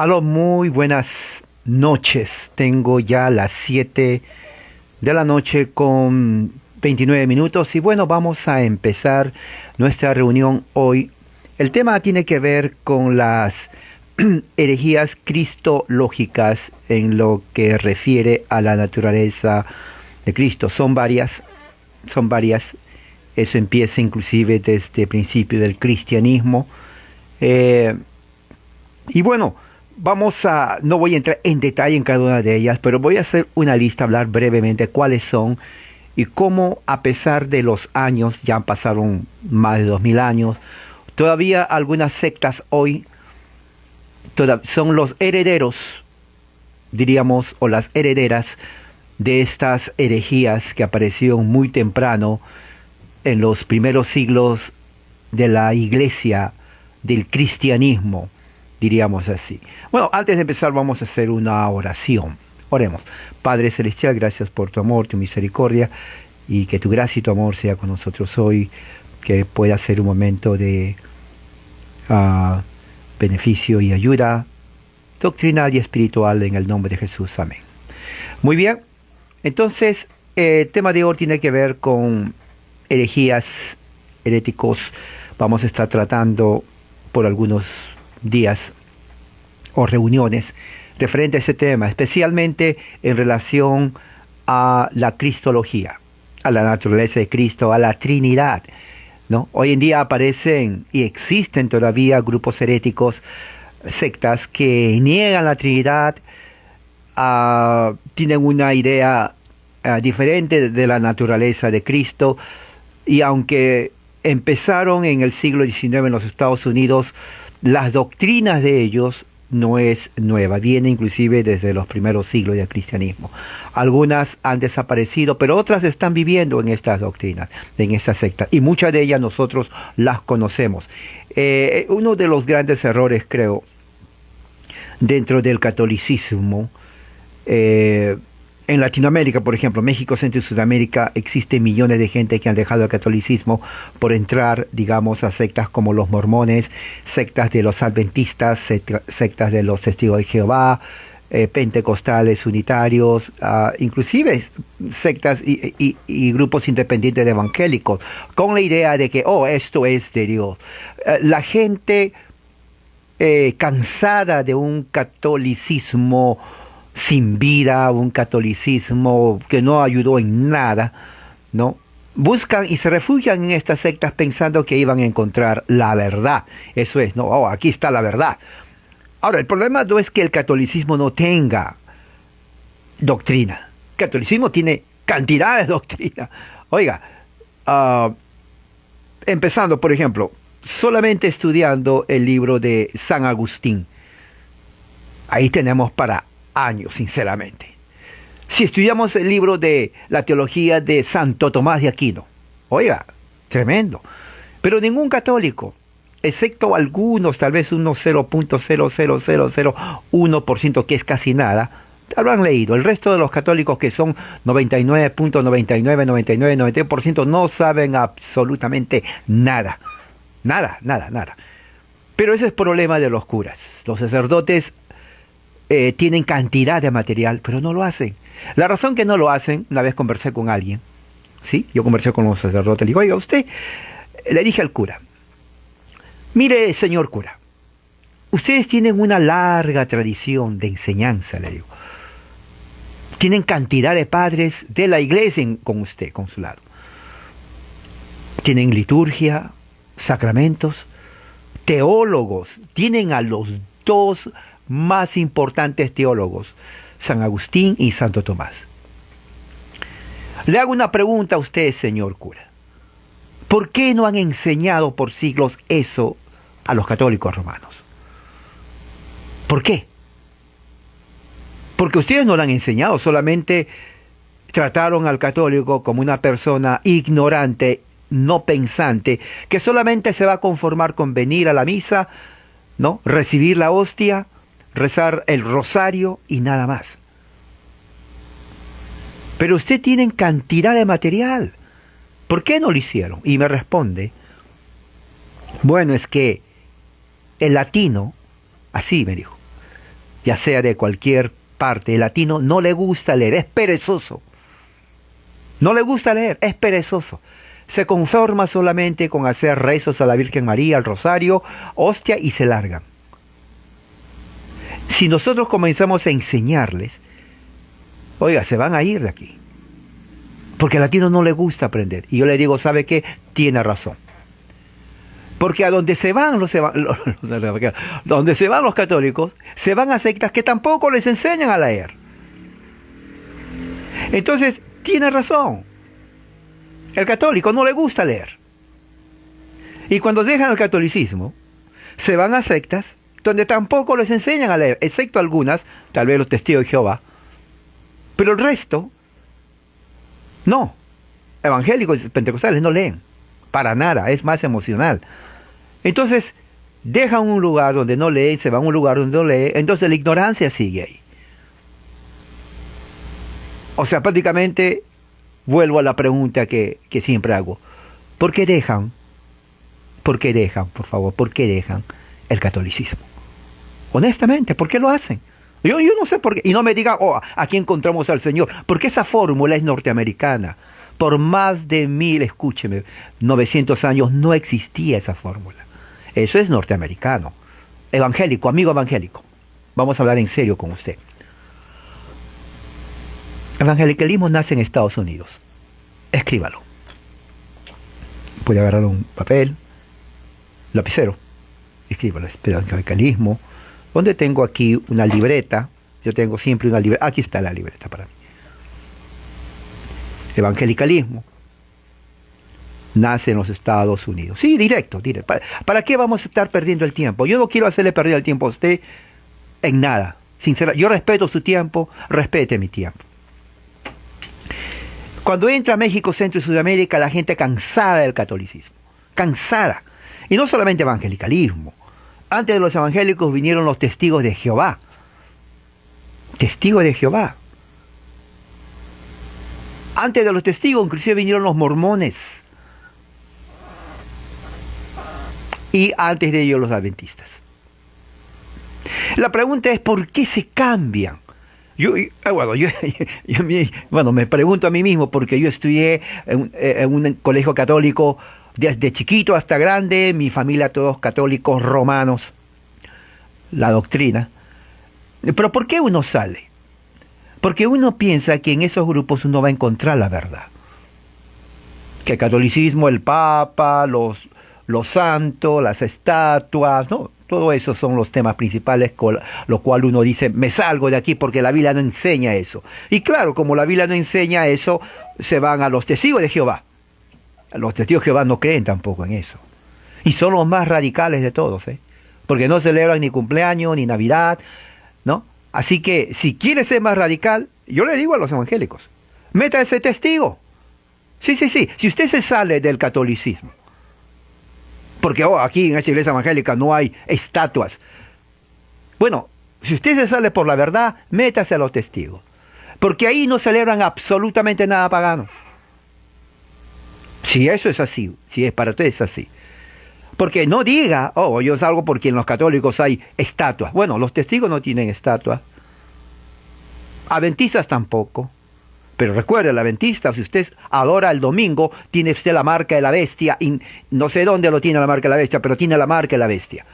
Aló, muy buenas noches. Tengo ya las 7 de la noche con 29 minutos y bueno, vamos a empezar nuestra reunión hoy. El tema tiene que ver con las herejías cristológicas en lo que refiere a la naturaleza de Cristo. Son varias. Eso empieza inclusive desde el principio del cristianismo. Y bueno, no voy a entrar en detalle en cada una de ellas, pero voy a hacer una lista, hablar brevemente cuáles son y cómo a pesar de los años, ya pasaron más de 2000 años, todavía algunas sectas hoy son los herederos, diríamos, o las herederas de estas herejías que aparecieron muy temprano en los primeros siglos de la iglesia, del cristianismo, diríamos así. Bueno, antes de empezar vamos a hacer una oración. Oremos. Padre Celestial, gracias por tu amor, tu misericordia, y que tu gracia y tu amor sea con nosotros hoy, que pueda ser un momento de beneficio y ayuda doctrinal y espiritual en el nombre de Jesús. Amén. Muy bien, entonces el tema de hoy tiene que ver con herejías, heréticos. Vamos a estar tratando por algunos días o reuniones referente a ese tema, especialmente en relación a la cristología, a la naturaleza de Cristo, a la Trinidad, ¿no? Hoy en día aparecen y existen todavía grupos heréticos, sectas que niegan la Trinidad, tienen una idea diferente de la naturaleza de Cristo, y aunque empezaron en el siglo XIX en los Estados Unidos, las doctrinas de ellos no es nueva, viene inclusive desde los primeros siglos del cristianismo. Algunas han desaparecido, pero otras están viviendo en estas doctrinas, en estas sectas, y muchas de ellas nosotros las conocemos. Uno de los grandes errores, creo, dentro del catolicismo, en Latinoamérica, por ejemplo, México, Centro y Sudamérica, existen millones de gente que han dejado el catolicismo por entrar, digamos, a sectas como los mormones, sectas de los adventistas, sectas de los testigos de Jehová, pentecostales, unitarios, inclusive sectas y grupos independientes de evangélicos, con la idea de que, esto es de Dios. La gente cansada de un catolicismo sin vida, un catolicismo que no ayudó en nada, ¿no? Buscan y se refugian en estas sectas pensando que iban a encontrar la verdad. Eso es, no, aquí está la verdad. Ahora, el problema no es que el catolicismo no tenga doctrina. El catolicismo tiene cantidad de doctrina. Oiga, empezando, por ejemplo, solamente estudiando el libro de San Agustín. Ahí tenemos para años, sinceramente. Si estudiamos el libro de la teología de Santo Tomás de Aquino, oiga, tremendo. Pero ningún católico, excepto algunos, tal vez unos 0.00001%, que es casi nada, lo han leído. El resto de los católicos, que son 99.9999%, no saben absolutamente nada. Nada. Pero ese es el problema de los curas. Los sacerdotes tienen cantidad de material, pero no lo hacen. La razón que no lo hacen, una vez conversé con alguien, ¿sí? Yo conversé con los sacerdotes, le digo, oiga, le dije al cura, mire, señor cura, ustedes tienen una larga tradición de enseñanza, le digo. Tienen cantidad de padres de la iglesia con usted, con su lado. Tienen liturgia, sacramentos, teólogos, tienen a los dos más importantes teólogos, San Agustín y Santo Tomás. Le hago una pregunta a usted, señor cura. ¿Por qué no han enseñado por siglos eso a los católicos romanos? ¿Por qué? Porque ustedes no lo han enseñado, solamente trataron al católico como una persona ignorante, no pensante, que solamente se va a conformar con venir a la misa, ¿no? Recibir la hostia, rezar el rosario y nada más. Pero usted tiene cantidad de material. ¿Por qué no lo hicieron? Y me responde, bueno, es que el latino, así me dijo, ya sea de cualquier parte, el latino no le gusta leer, es perezoso. No le gusta leer, es perezoso. Se conforma solamente con hacer rezos a la Virgen María, al Rosario, hostia, y se largan. Si nosotros comenzamos a enseñarles, oiga, se van a ir de aquí. Porque al latino no le gusta aprender. Y yo le digo, ¿sabe qué? Tiene razón. Porque a donde se van donde se van los católicos, se van a sectas que tampoco les enseñan a leer. Entonces, tiene razón. El católico no le gusta leer. Y cuando dejan el catolicismo, se van a sectas donde tampoco les enseñan a leer, excepto algunas, tal vez los testigos de Jehová. Pero el resto, no. Evangélicos y pentecostales no leen. Para nada, es más emocional. Entonces, dejan un lugar donde no leen, se van a un lugar donde no leen, entonces la ignorancia sigue ahí. O sea, prácticamente, vuelvo a la pregunta que siempre hago. ¿Por qué dejan? ¿Por qué dejan, por favor? ¿Por qué dejan el catolicismo? Honestamente, ¿por qué lo hacen? Yo no sé por qué. Y no me digan, oh, aquí encontramos al Señor. Porque esa fórmula es norteamericana. Por más de 900 años no existía esa fórmula. Eso es norteamericano. Evangélico, amigo evangélico. Vamos a hablar en serio con usted. El evangelicalismo nace en Estados Unidos. Escríbalo. Puede agarrar un papel, lapicero. Escríbalo. Evangelicalismo. ¿Dónde tengo aquí una libreta? Yo tengo siempre una libreta. Aquí está la libreta para mí. Evangelicalismo nace en los Estados Unidos. Sí, directo. ¿Para qué vamos a estar perdiendo el tiempo? Yo no quiero hacerle perder el tiempo a usted en nada. Sinceramente, yo respeto su tiempo, respete mi tiempo. Cuando entra a México, Centro y Sudamérica, la gente cansada del catolicismo. Cansada. Y no solamente evangelicalismo. Antes de los evangélicos vinieron los testigos de Jehová. Testigos de Jehová. Antes de los testigos, inclusive vinieron los mormones. Y antes de ellos los adventistas. La pregunta es, ¿por qué se cambian? Me pregunto a mí mismo, porque yo estudié en un colegio católico desde chiquito hasta grande, mi familia todos católicos romanos, la doctrina. Pero ¿por qué uno sale? Porque uno piensa que en esos grupos uno va a encontrar la verdad. Que el catolicismo, el Papa, los santos, las estatuas, ¿no? Todo eso son los temas principales, con lo cual uno dice, me salgo de aquí porque la Biblia no enseña eso. Y claro, como la Biblia no enseña eso, se van a los testigos de Jehová. Los testigos de Jehová no creen tampoco en eso. Y son los más radicales de todos, ¿eh? Porque no celebran ni cumpleaños, ni Navidad, ¿no? Así que, si quiere ser más radical, yo le digo a los evangélicos, meta ese testigo. Sí. Si usted se sale del catolicismo, porque aquí en esta iglesia evangélica no hay estatuas. Bueno, si usted se sale por la verdad, métase a los testigos. Porque ahí no celebran absolutamente nada pagano. Si eso es así, si es para ustedes así. Porque no diga, yo salgo porque en los católicos hay estatuas. Bueno, los testigos no tienen estatuas. Adventistas tampoco. Pero recuerde, el adventista, si usted adora el domingo, tiene usted la marca de la bestia. Y no sé dónde lo tiene la marca de la bestia, pero tiene la marca de la bestia.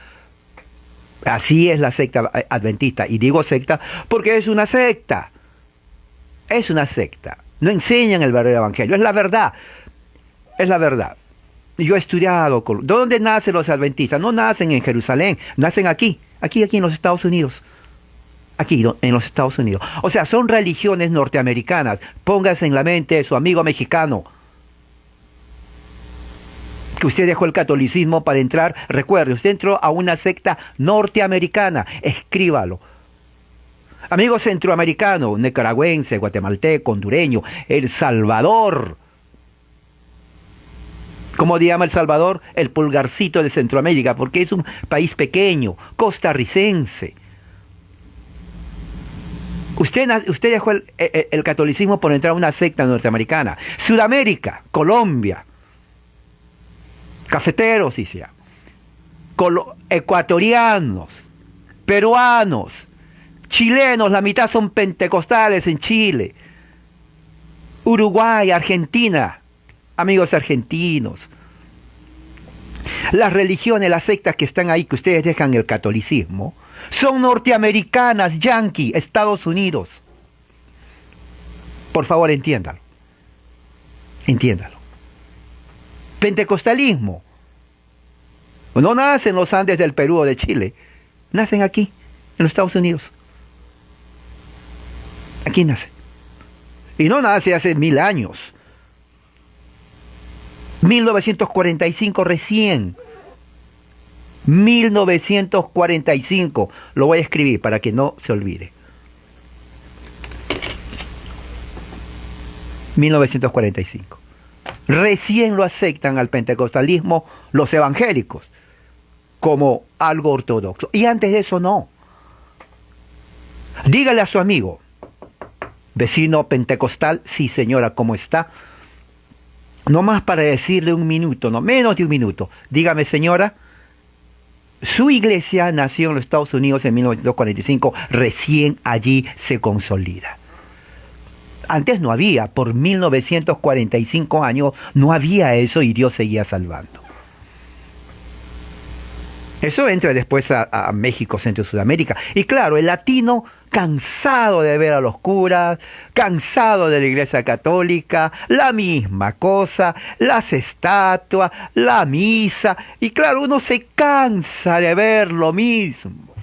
Así es la secta adventista. Y digo secta porque es una secta. Es una secta. No enseñan el verdadero evangelio. Es la verdad. Es la verdad. Yo he estudiado. ¿Dónde nacen los adventistas? No nacen en Jerusalén. Nacen aquí en los Estados Unidos. Aquí, en los Estados Unidos. O sea, son religiones norteamericanas. Póngase en la mente su amigo mexicano. Que usted dejó el catolicismo para entrar. Recuerde, usted entró a una secta norteamericana. Escríbalo. Amigo centroamericano, nicaragüense, guatemalteco, hondureño, El Salvador. ¿Cómo se llama El Salvador? El pulgarcito de Centroamérica, porque es un país pequeño, costarricense. Usted dejó el catolicismo por entrar a una secta norteamericana. Sudamérica, Colombia, cafeteros, sí sea, ecuatorianos, peruanos, Chilenos, la mitad son pentecostales en Chile. Uruguay, Argentina, amigos argentinos. Las religiones, las sectas que están ahí, que ustedes dejan el catolicismo, son norteamericanas, yanqui, Estados Unidos. Por favor, entiéndalo. Entiéndalo. Pentecostalismo no nace en los Andes del Perú o de Chile. Nacen aquí, en los Estados Unidos. Aquí nace. Y no nace hace 1000 años. 1945 recién. 1945. Lo voy a escribir para que no se olvide. 1945. Recién lo aceptan al pentecostalismo los evangélicos como algo ortodoxo. Y antes de eso no. Dígale a su amigo, vecino pentecostal, sí señora, ¿cómo está? No más para decirle un minuto, no menos de un minuto. Dígame señora, su iglesia nació en los Estados Unidos en 1945, recién allí se consolida. Antes no había, por 1945 años no había eso y Dios seguía salvando. Eso entra después a México, Centro y Sudamérica. Y claro, el latino cansado de ver a los curas, cansado de la Iglesia Católica, la misma cosa, las estatuas, la misa. Y claro, uno se cansa de ver lo mismo.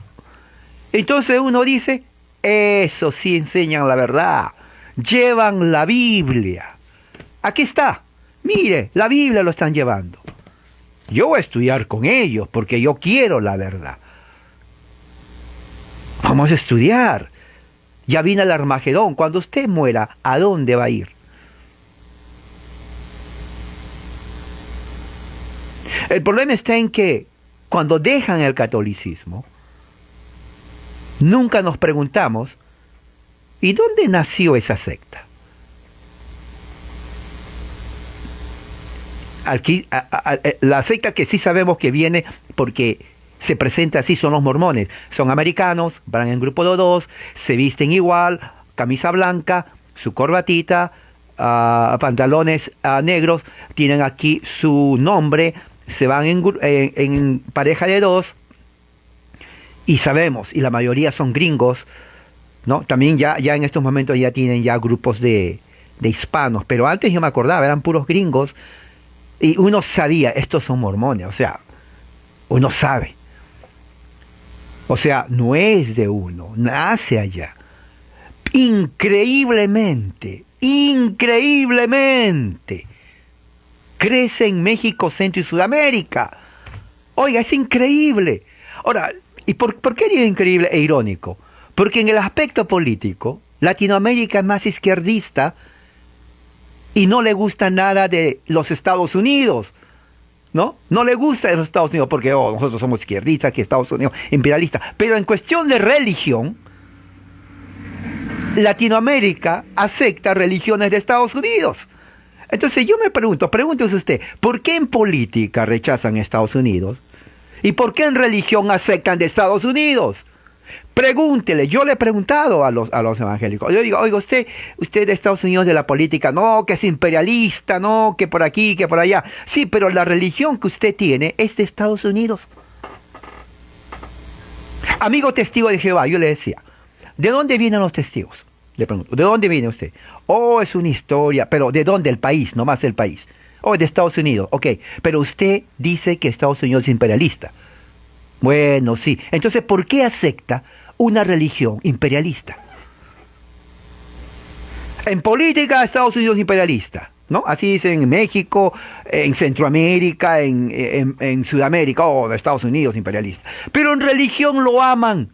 Entonces uno dice, eso sí enseñan la verdad. Llevan la Biblia. Aquí está. Mire, la Biblia lo están llevando. Yo voy a estudiar con ellos porque yo quiero la verdad. Vamos a estudiar. Ya viene el Armagedón. Cuando usted muera, ¿a dónde va a ir? El problema está en que cuando dejan el catolicismo, nunca nos preguntamos, ¿y dónde nació esa secta? Aquí, la secta que sí sabemos que viene porque se presenta así son los mormones. Son americanos, van en grupo de dos, se visten igual, camisa blanca, su corbatita, pantalones negros, tienen aquí su nombre, se van en pareja de dos y sabemos, y la mayoría son gringos, ¿no? También ya en estos momentos ya tienen ya grupos de hispanos, pero antes yo me acordaba, eran puros gringos. Y uno sabía, estos son mormones, o sea, uno sabe. O sea, no es de uno, nace allá. Increíblemente, crece en México, Centro y Sudamérica. Oiga, es increíble. Ahora, ¿y por qué digo increíble e irónico? Porque en el aspecto político, Latinoamérica es más izquierdista y no le gusta nada de los Estados Unidos, ¿no? No le gusta de los Estados Unidos porque nosotros somos izquierdistas, que Estados Unidos imperialista. Pero en cuestión de religión, Latinoamérica acepta religiones de Estados Unidos. Entonces yo me pregunto, pregúntese usted, ¿por qué en política rechazan a Estados Unidos? ¿Y por qué en religión aceptan de Estados Unidos? Pregúntele, yo le he preguntado a los evangélicos, yo digo, oiga, usted de Estados Unidos de la política, no, que es imperialista, no, que por aquí, que por allá. Sí, pero la religión que usted tiene es de Estados Unidos. Amigo testigo de Jehová, yo le decía, ¿de dónde vienen los testigos? Le pregunto, ¿de dónde viene usted? Oh, es una historia, pero ¿de dónde? El país, nomás el país. Oh, de Estados Unidos, ok, pero usted dice que Estados Unidos es imperialista. Bueno, sí. Entonces, ¿por qué acepta una religión imperialista? En política, Estados Unidos es imperialista, ¿no? Así dicen en México, en Centroamérica, en Sudamérica, Estados Unidos imperialista. Pero en religión lo aman.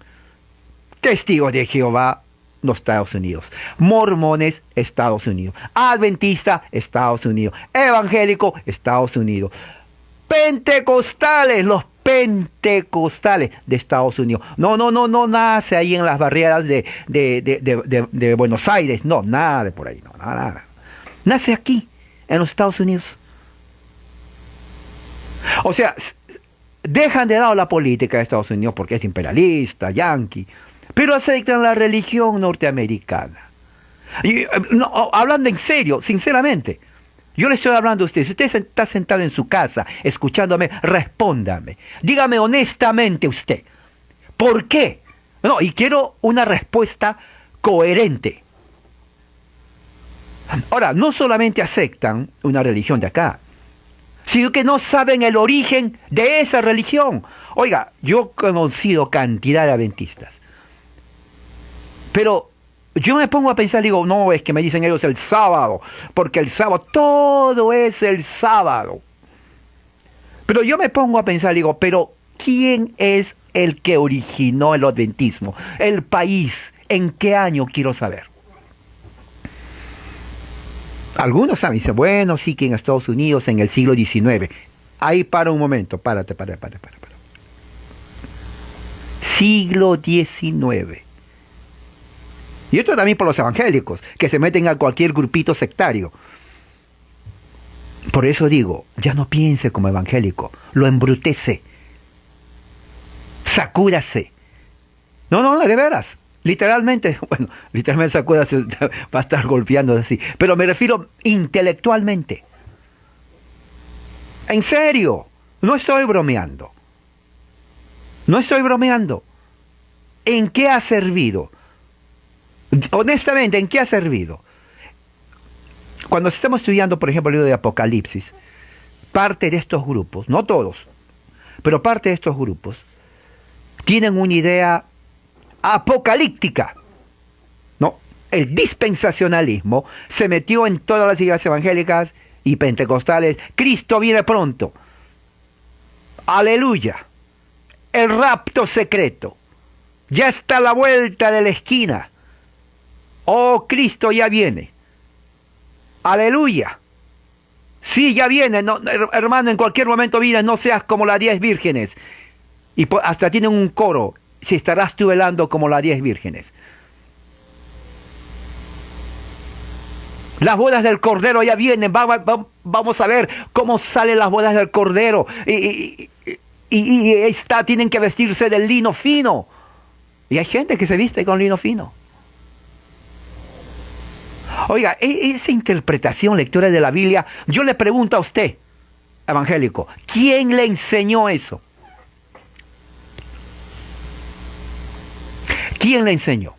Testigos de Jehová, los Estados Unidos. Mormones, Estados Unidos. Adventista, Estados Unidos. Evangélico, Estados Unidos. Pentecostales, los pentecostales de Estados Unidos. No nace ahí en las barreras de Buenos Aires. No, nada de por ahí. No, nada. Nace aquí, en los Estados Unidos. O sea, dejan de lado la política de Estados Unidos porque es imperialista, yanqui. pero aceptan la religión norteamericana. No, hablando en serio, sinceramente, yo le estoy hablando a usted. Si usted está sentado en su casa escuchándome, respóndame. Dígame honestamente usted, ¿por qué? No, y quiero una respuesta coherente. Ahora, no solamente aceptan una religión de acá, sino que no saben el origen de esa religión. Oiga, yo he conocido cantidad de adventistas, pero yo me pongo a pensar, digo, no, es que me dicen ellos el sábado, porque el sábado, todo es el sábado. Pero yo me pongo a pensar, digo, pero ¿quién es el que originó el adventismo? El país, ¿en qué año? Quiero saber. Algunos saben, dicen, bueno, sí que en Estados Unidos en el siglo XIX. Ahí para un momento, párate. Siglo XIX. Y esto también por los evangélicos, que se meten a cualquier grupito sectario. Por eso digo, ya no piense como evangélico, lo embrutece. Sacúdase. No, de veras. Literalmente sacúdase, va a estar golpeando así. Pero me refiero intelectualmente. En serio, no estoy bromeando. ¿En qué ha servido? Honestamente, ¿en qué ha servido? Cuando estamos estudiando, por ejemplo, el libro de Apocalipsis, parte de estos grupos, no todos, pero parte de estos grupos, tienen una idea apocalíptica. ¿No? El dispensacionalismo se metió en todas las iglesias evangélicas y pentecostales. Cristo viene pronto. Aleluya. El rapto secreto. Ya está a la vuelta de la esquina. Oh, Cristo ya viene. Aleluya. Sí, ya viene. No, hermano, en cualquier momento viene. No seas como las 10 vírgenes. Y hasta tienen un coro. Si estarás tú velando como las 10 vírgenes. Las bodas del Cordero ya vienen. Vamos a ver cómo salen las bodas del Cordero. Y tienen que vestirse del lino fino. Y hay gente que se viste con lino fino. Oiga, esa interpretación, lectura de la Biblia, yo le pregunto a usted, evangélico, ¿quién le enseñó eso? ¿Quién le enseñó?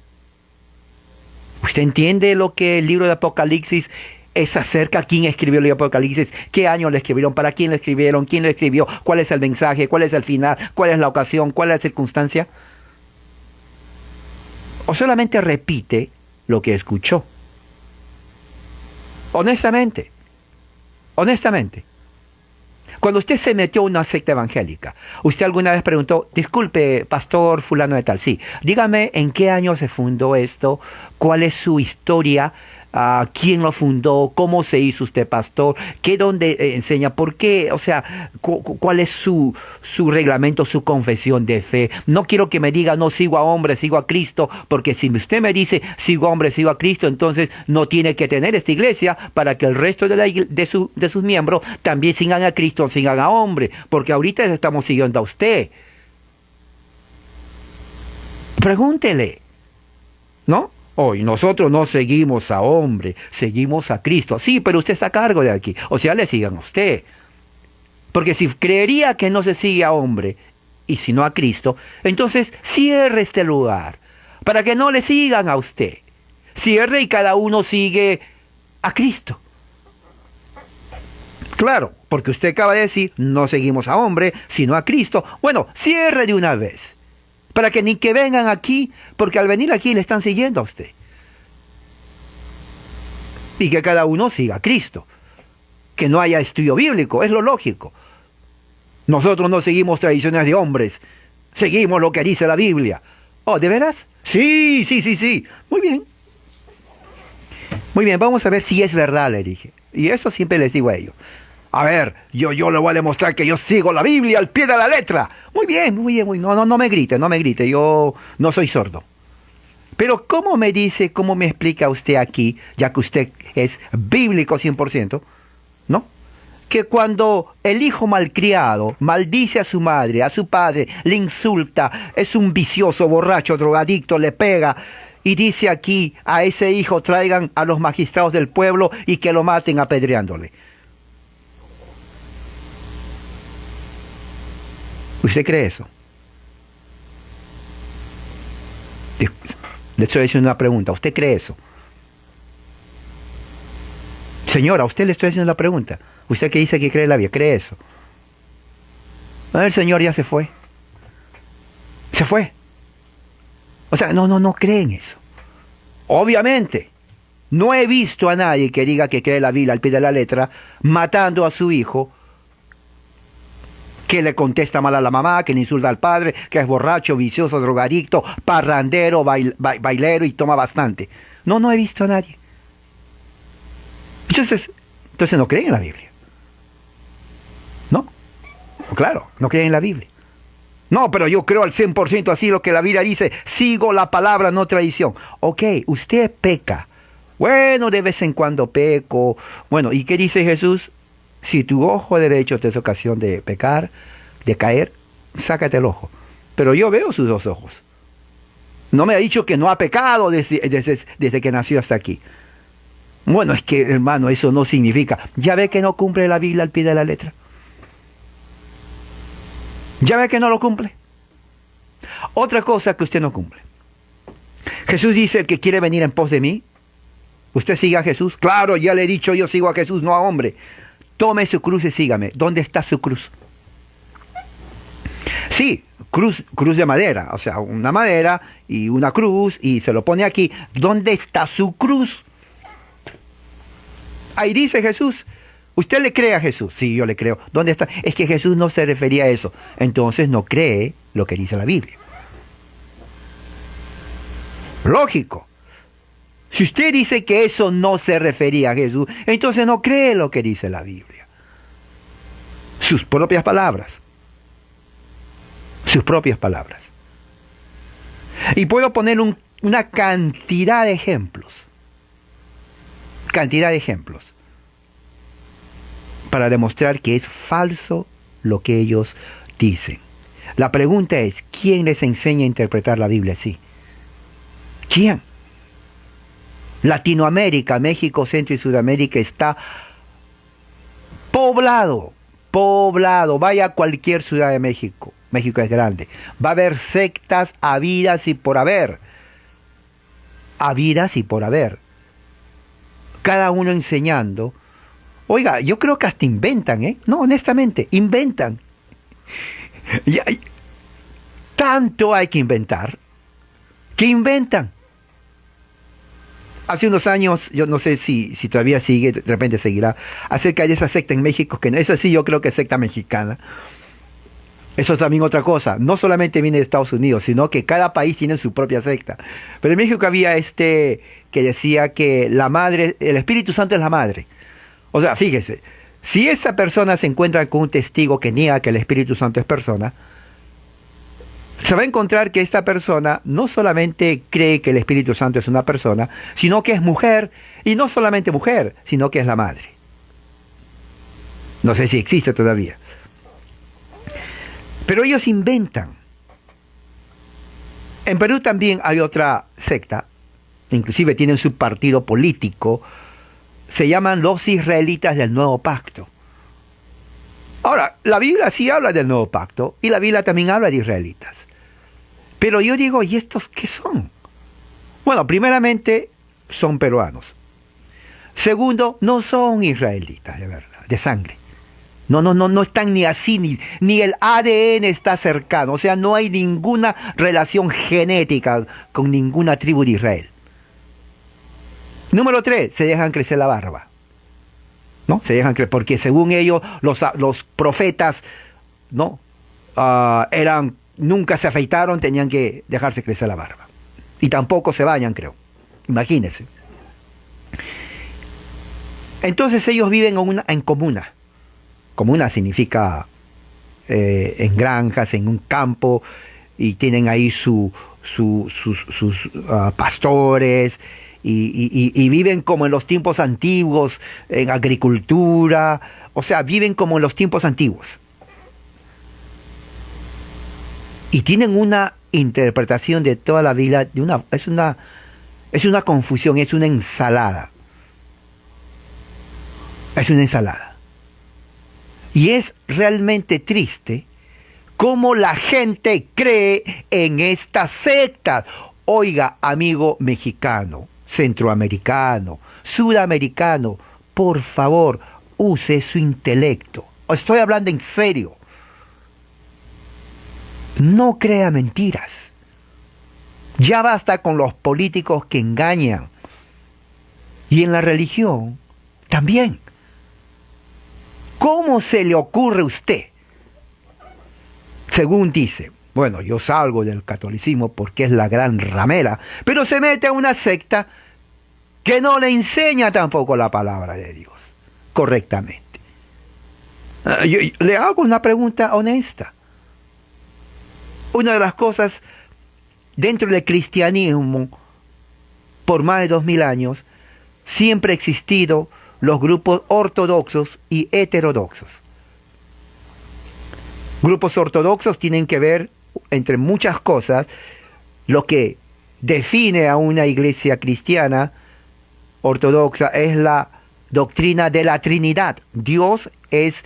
¿Usted entiende lo que el libro de Apocalipsis es acerca? ¿Quién escribió el libro de Apocalipsis? ¿Qué año le escribieron? ¿Para quién le escribieron? ¿Quién le escribió? ¿Cuál es el mensaje? ¿Cuál es el final? ¿Cuál es la ocasión? ¿Cuál es la circunstancia? ¿O solamente repite lo que escuchó? Honestamente. Cuando usted se metió a una secta evangélica, usted alguna vez preguntó, disculpe, pastor fulano de tal, sí, dígame en qué año se fundó esto, cuál es su historia, quién lo fundó, cómo se hizo usted pastor, qué dónde enseña, por qué, o sea, cuál es su reglamento, su confesión de fe. No quiero que me diga, no sigo a hombre, sigo a Cristo, porque si usted me dice, sigo a hombre, sigo a Cristo, entonces no tiene que tener esta iglesia para que el resto de sus miembros también sigan a Cristo, sigan a hombre, porque ahorita estamos siguiendo a usted. Pregúntele, ¿no? Hoy nosotros no seguimos a hombre, seguimos a Cristo. Sí, pero usted está a cargo de aquí. O sea, le sigan a usted. Porque si creería que no se sigue a hombre y sino a Cristo, entonces cierre este lugar para que no le sigan a usted. Cierre y cada uno sigue a Cristo. Claro, porque usted acaba de decir, no seguimos a hombre, sino a Cristo. Bueno, cierre de una vez. Para que ni que vengan aquí, porque al venir aquí le están siguiendo a usted. Y que cada uno siga a Cristo. Que no haya estudio bíblico, es lo lógico. Nosotros no seguimos tradiciones de hombres, seguimos lo que dice la Biblia. ¿Oh, de veras? Sí. Muy bien. Muy bien, vamos a ver si es verdad, le dije. Y eso siempre les digo a ellos. A ver, yo le voy a demostrar que yo sigo la Biblia al pie de la letra. Muy bien. No me grite, yo no soy sordo. Pero ¿cómo me dice, cómo me explica usted aquí, ya que usted es bíblico 100%, ¿no? que cuando el hijo malcriado maldice a su madre, a su padre, le insulta, es un vicioso, borracho, drogadicto, le pega, y dice aquí a ese hijo traigan a los magistrados del pueblo y que lo maten apedreándole. ¿Usted cree eso? Le estoy haciendo una pregunta. ¿Usted cree eso? Señora, a usted le estoy haciendo la pregunta. Usted que dice que cree la Biblia, ¿cree eso? El Señor ya se fue. Se fue. O sea, no creen eso. Obviamente, no he visto a nadie que diga que cree la Biblia al pie de la letra, matando a su hijo, que le contesta mal a la mamá, que le insulta al padre, que es borracho, vicioso, drogadicto, parrandero, bailero y toma bastante. No he visto a nadie. Entonces no creen en la Biblia. ¿No? Claro, no creen en la Biblia. No, pero yo creo al 100% así lo que la Biblia dice, sigo la palabra, no tradición. Ok, usted peca. Bueno, de vez en cuando peco. Bueno, ¿y qué dice Jesús? Si tu ojo derecho te es ocasión de pecar, de caer, sácate el ojo. Pero yo veo sus dos ojos. No me ha dicho que no ha pecado desde que nació hasta aquí. Bueno, es que, hermano, eso no significa. ¿Ya ve que no cumple la Biblia al pie de la letra? ¿Ya ve que no lo cumple? Otra cosa que usted no cumple. Jesús dice, el que quiere venir en pos de mí, ¿usted sigue a Jesús? Claro, ya le he dicho, yo sigo a Jesús, no a hombre. Tome su cruz y sígame. ¿Dónde está su cruz? Sí, cruz de madera, o sea, una madera y una cruz, y se lo pone aquí. ¿Dónde está su cruz? Ahí dice Jesús. ¿Usted le cree a Jesús? Sí, yo le creo. ¿Dónde está? Es que Jesús no se refería a eso. Entonces no cree lo que dice la Biblia. Lógico. Si usted dice que eso no se refería a Jesús, entonces no cree lo que dice la Biblia. Sus propias palabras. Sus propias palabras. Y puedo poner una cantidad de ejemplos. Cantidad de ejemplos. Para demostrar que es falso lo que ellos dicen. La pregunta es, ¿quién les enseña a interpretar la Biblia así? ¿Quién? Latinoamérica, México, Centro y Sudamérica está poblado. Vaya a cualquier ciudad de México. México es grande. Va a haber sectas habidas y por haber. Habidas y por haber. Cada uno enseñando. Oiga, yo creo que hasta inventan, ¿eh? No, honestamente, inventan. Tanto hay que inventar, que inventan. Hace unos años, yo no sé si todavía sigue, de repente seguirá, acerca de esa secta en México, que esa sí yo creo que es secta mexicana. Eso es también otra cosa. No solamente viene de Estados Unidos, sino que cada país tiene su propia secta. Pero en México había que decía que la madre, el Espíritu Santo es la madre. O sea, fíjese, si esa persona se encuentra con un testigo que niega que el Espíritu Santo es persona, se va a encontrar que esta persona no solamente cree que el Espíritu Santo es una persona, sino que es mujer, y no solamente mujer, sino que es la madre. No sé si existe todavía. Pero ellos inventan. En Perú también hay otra secta, inclusive tienen su partido político, se llaman los israelitas del Nuevo Pacto. Ahora, la Biblia sí habla del Nuevo Pacto y la Biblia también habla de israelitas. Pero yo digo, ¿y estos qué son? Bueno, primeramente, son peruanos. Segundo, no son israelitas, de verdad, de sangre. No están ni así, ni el ADN está cercano. O sea, no hay ninguna relación genética con ninguna tribu de Israel. Número 3, se dejan crecer la barba. ¿No? Se dejan crecer, porque según ellos, los profetas, ¿no? Nunca se afeitaron, tenían que dejarse crecer la barba. Y tampoco se bañan, creo. Imagínense. Entonces ellos viven en comuna. Comuna significa en granjas, en un campo, y tienen ahí sus pastores, y viven como en los tiempos antiguos, en agricultura. o sea, viven como en los tiempos antiguos. Y tienen una interpretación de toda la Biblia, es una confusión, es una ensalada. Es una ensalada. Y es realmente triste cómo la gente cree en estas sectas. Oiga, amigo mexicano, centroamericano, sudamericano, por favor, use su intelecto. Estoy hablando en serio. No crea mentiras. Ya basta con los políticos que engañan. Y en la religión también. ¿Cómo se le ocurre a usted? Según dice, bueno, yo salgo del catolicismo porque es la gran ramera, pero se mete a una secta que no le enseña tampoco la palabra de Dios correctamente. Yo le hago una pregunta honesta. Una de las cosas dentro del cristianismo, por más de 2000 años, siempre ha existido los grupos ortodoxos y heterodoxos. Grupos ortodoxos tienen que ver, entre muchas cosas, lo que define a una iglesia cristiana ortodoxa es la doctrina de la Trinidad. Dios es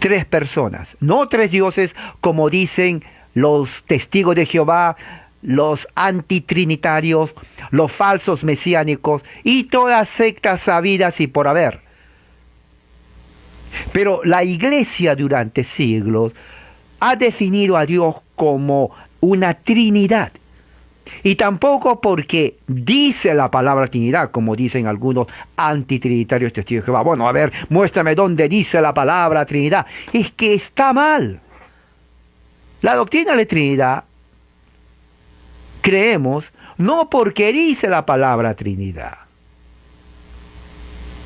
3 personas, no 3 dioses como dicen los testigos de Jehová, los antitrinitarios, los falsos mesiánicos y todas sectas sabidas y por haber. Pero la iglesia durante siglos ha definido a Dios como una Trinidad. Y tampoco porque dice la palabra Trinidad, como dicen algunos antitrinitarios testigos de Jehová. Bueno, a ver, muéstrame dónde dice la palabra Trinidad. Es que está mal. La doctrina de la Trinidad creemos no porque dice la palabra Trinidad.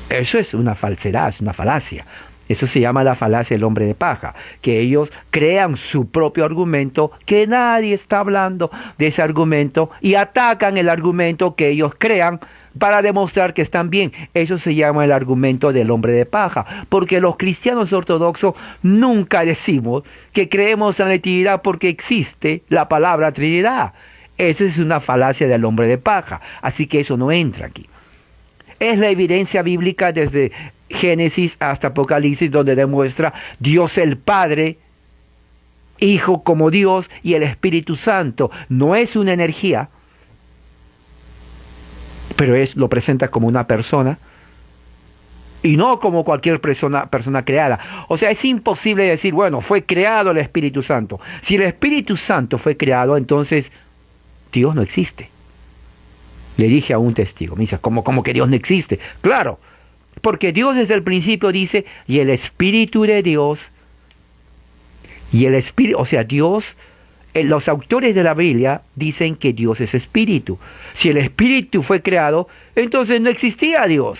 Eso es una falsedad, es una falacia. Eso se llama la falacia del hombre de paja, que ellos crean su propio argumento, que nadie está hablando de ese argumento y atacan el argumento que ellos crean para demostrar que están bien. Eso se llama el argumento del hombre de paja, porque los cristianos ortodoxos nunca decimos que creemos en la Trinidad porque existe la palabra Trinidad. Esa es una falacia del hombre de paja, así que eso no entra aquí. Es la evidencia bíblica desde Génesis hasta Apocalipsis donde demuestra Dios el Padre, Hijo como Dios y el Espíritu Santo. No es una energía, pero lo presenta como una persona y no como cualquier persona creada. O sea, es imposible decir, bueno, fue creado el Espíritu Santo. Si el Espíritu Santo fue creado, entonces Dios no existe. Le dije a un testigo, me dice, ¿cómo que Dios no existe? Claro, porque Dios desde el principio dice, y el Espíritu de Dios, y el Espíritu, o sea, Dios, los autores de la Biblia dicen que Dios es Espíritu. Si el Espíritu fue creado, entonces no existía Dios.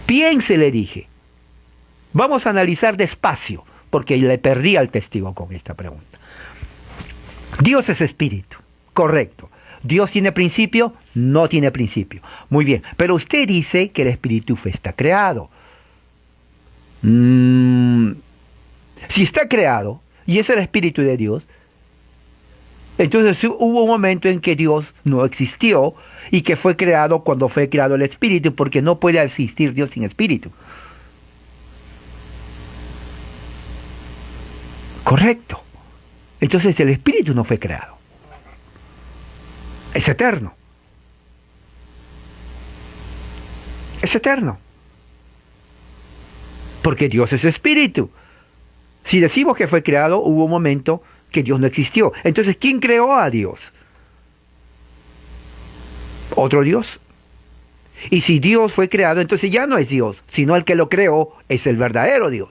Piense, le dije, vamos a analizar despacio, porque le perdí al testigo con esta pregunta. Dios es Espíritu. Correcto. ¿Dios tiene principio? No tiene principio. Muy bien. Pero usted dice que el Espíritu está creado. Si está creado y es el Espíritu de Dios, entonces hubo un momento en que Dios no existió y que fue creado cuando fue creado el Espíritu, porque no puede existir Dios sin Espíritu. Correcto. Entonces el Espíritu no fue creado. Es eterno. Es eterno. Porque Dios es Espíritu. Si decimos que fue creado, hubo un momento que Dios no existió. Entonces, ¿quién creó a Dios? ¿Otro Dios? Y si Dios fue creado, entonces ya no es Dios, sino el que lo creó es el verdadero Dios.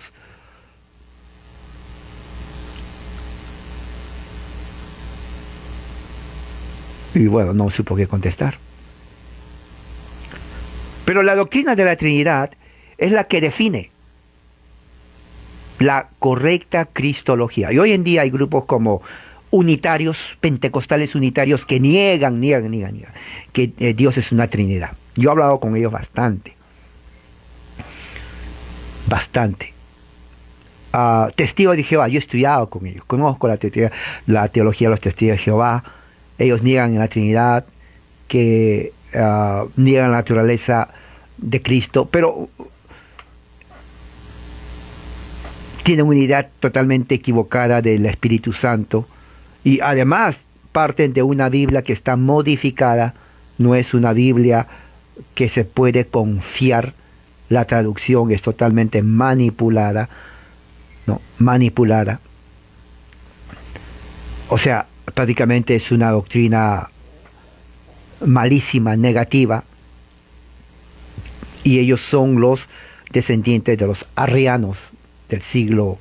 Y bueno, no supo qué contestar. Pero la doctrina de la Trinidad es la que define la correcta cristología. Y hoy en día hay grupos como unitarios, pentecostales unitarios, que niegan que Dios es una Trinidad. Yo he hablado con ellos bastante. Bastante. Testigos de Jehová, yo he estudiado con ellos, conozco la teología de los testigos de Jehová. Ellos niegan en la Trinidad, que niegan la naturaleza de Cristo, pero tienen una idea totalmente equivocada del Espíritu Santo, y además parten de una Biblia que está modificada. No es una Biblia que se puede confiar. La traducción es totalmente manipulada. No, manipulada. O sea, prácticamente es una doctrina malísima, negativa. Y ellos son los descendientes de los arrianos del siglo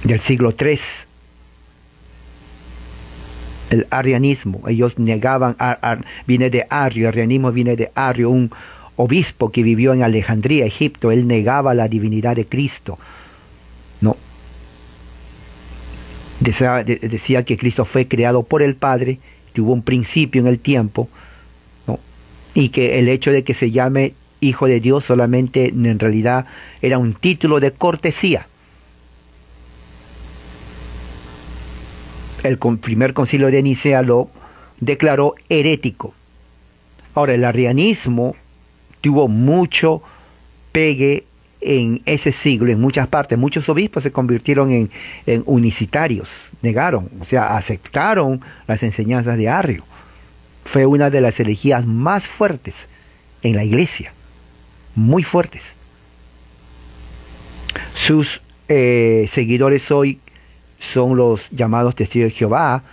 III. El arrianismo, ellos negaban, viene de Arrio, arrianismo viene de Arrio, un obispo que vivió en Alejandría, Egipto. Él negaba la divinidad de Cristo. No. Decía que Cristo fue creado por el Padre, que hubo un principio en el tiempo, ¿no? Y que el hecho de que se llame Hijo de Dios solamente en realidad era un título de cortesía. El primer concilio de Nicea lo declaró herético. Ahora, el arrianismo tuvo mucho pegue en ese siglo, en muchas partes. Muchos obispos se convirtieron en unicitarios, negaron, o sea, aceptaron las enseñanzas de Arrio. Fue una de las herejías más fuertes en la iglesia, muy fuertes. Sus seguidores hoy son los llamados testigos de Jehová.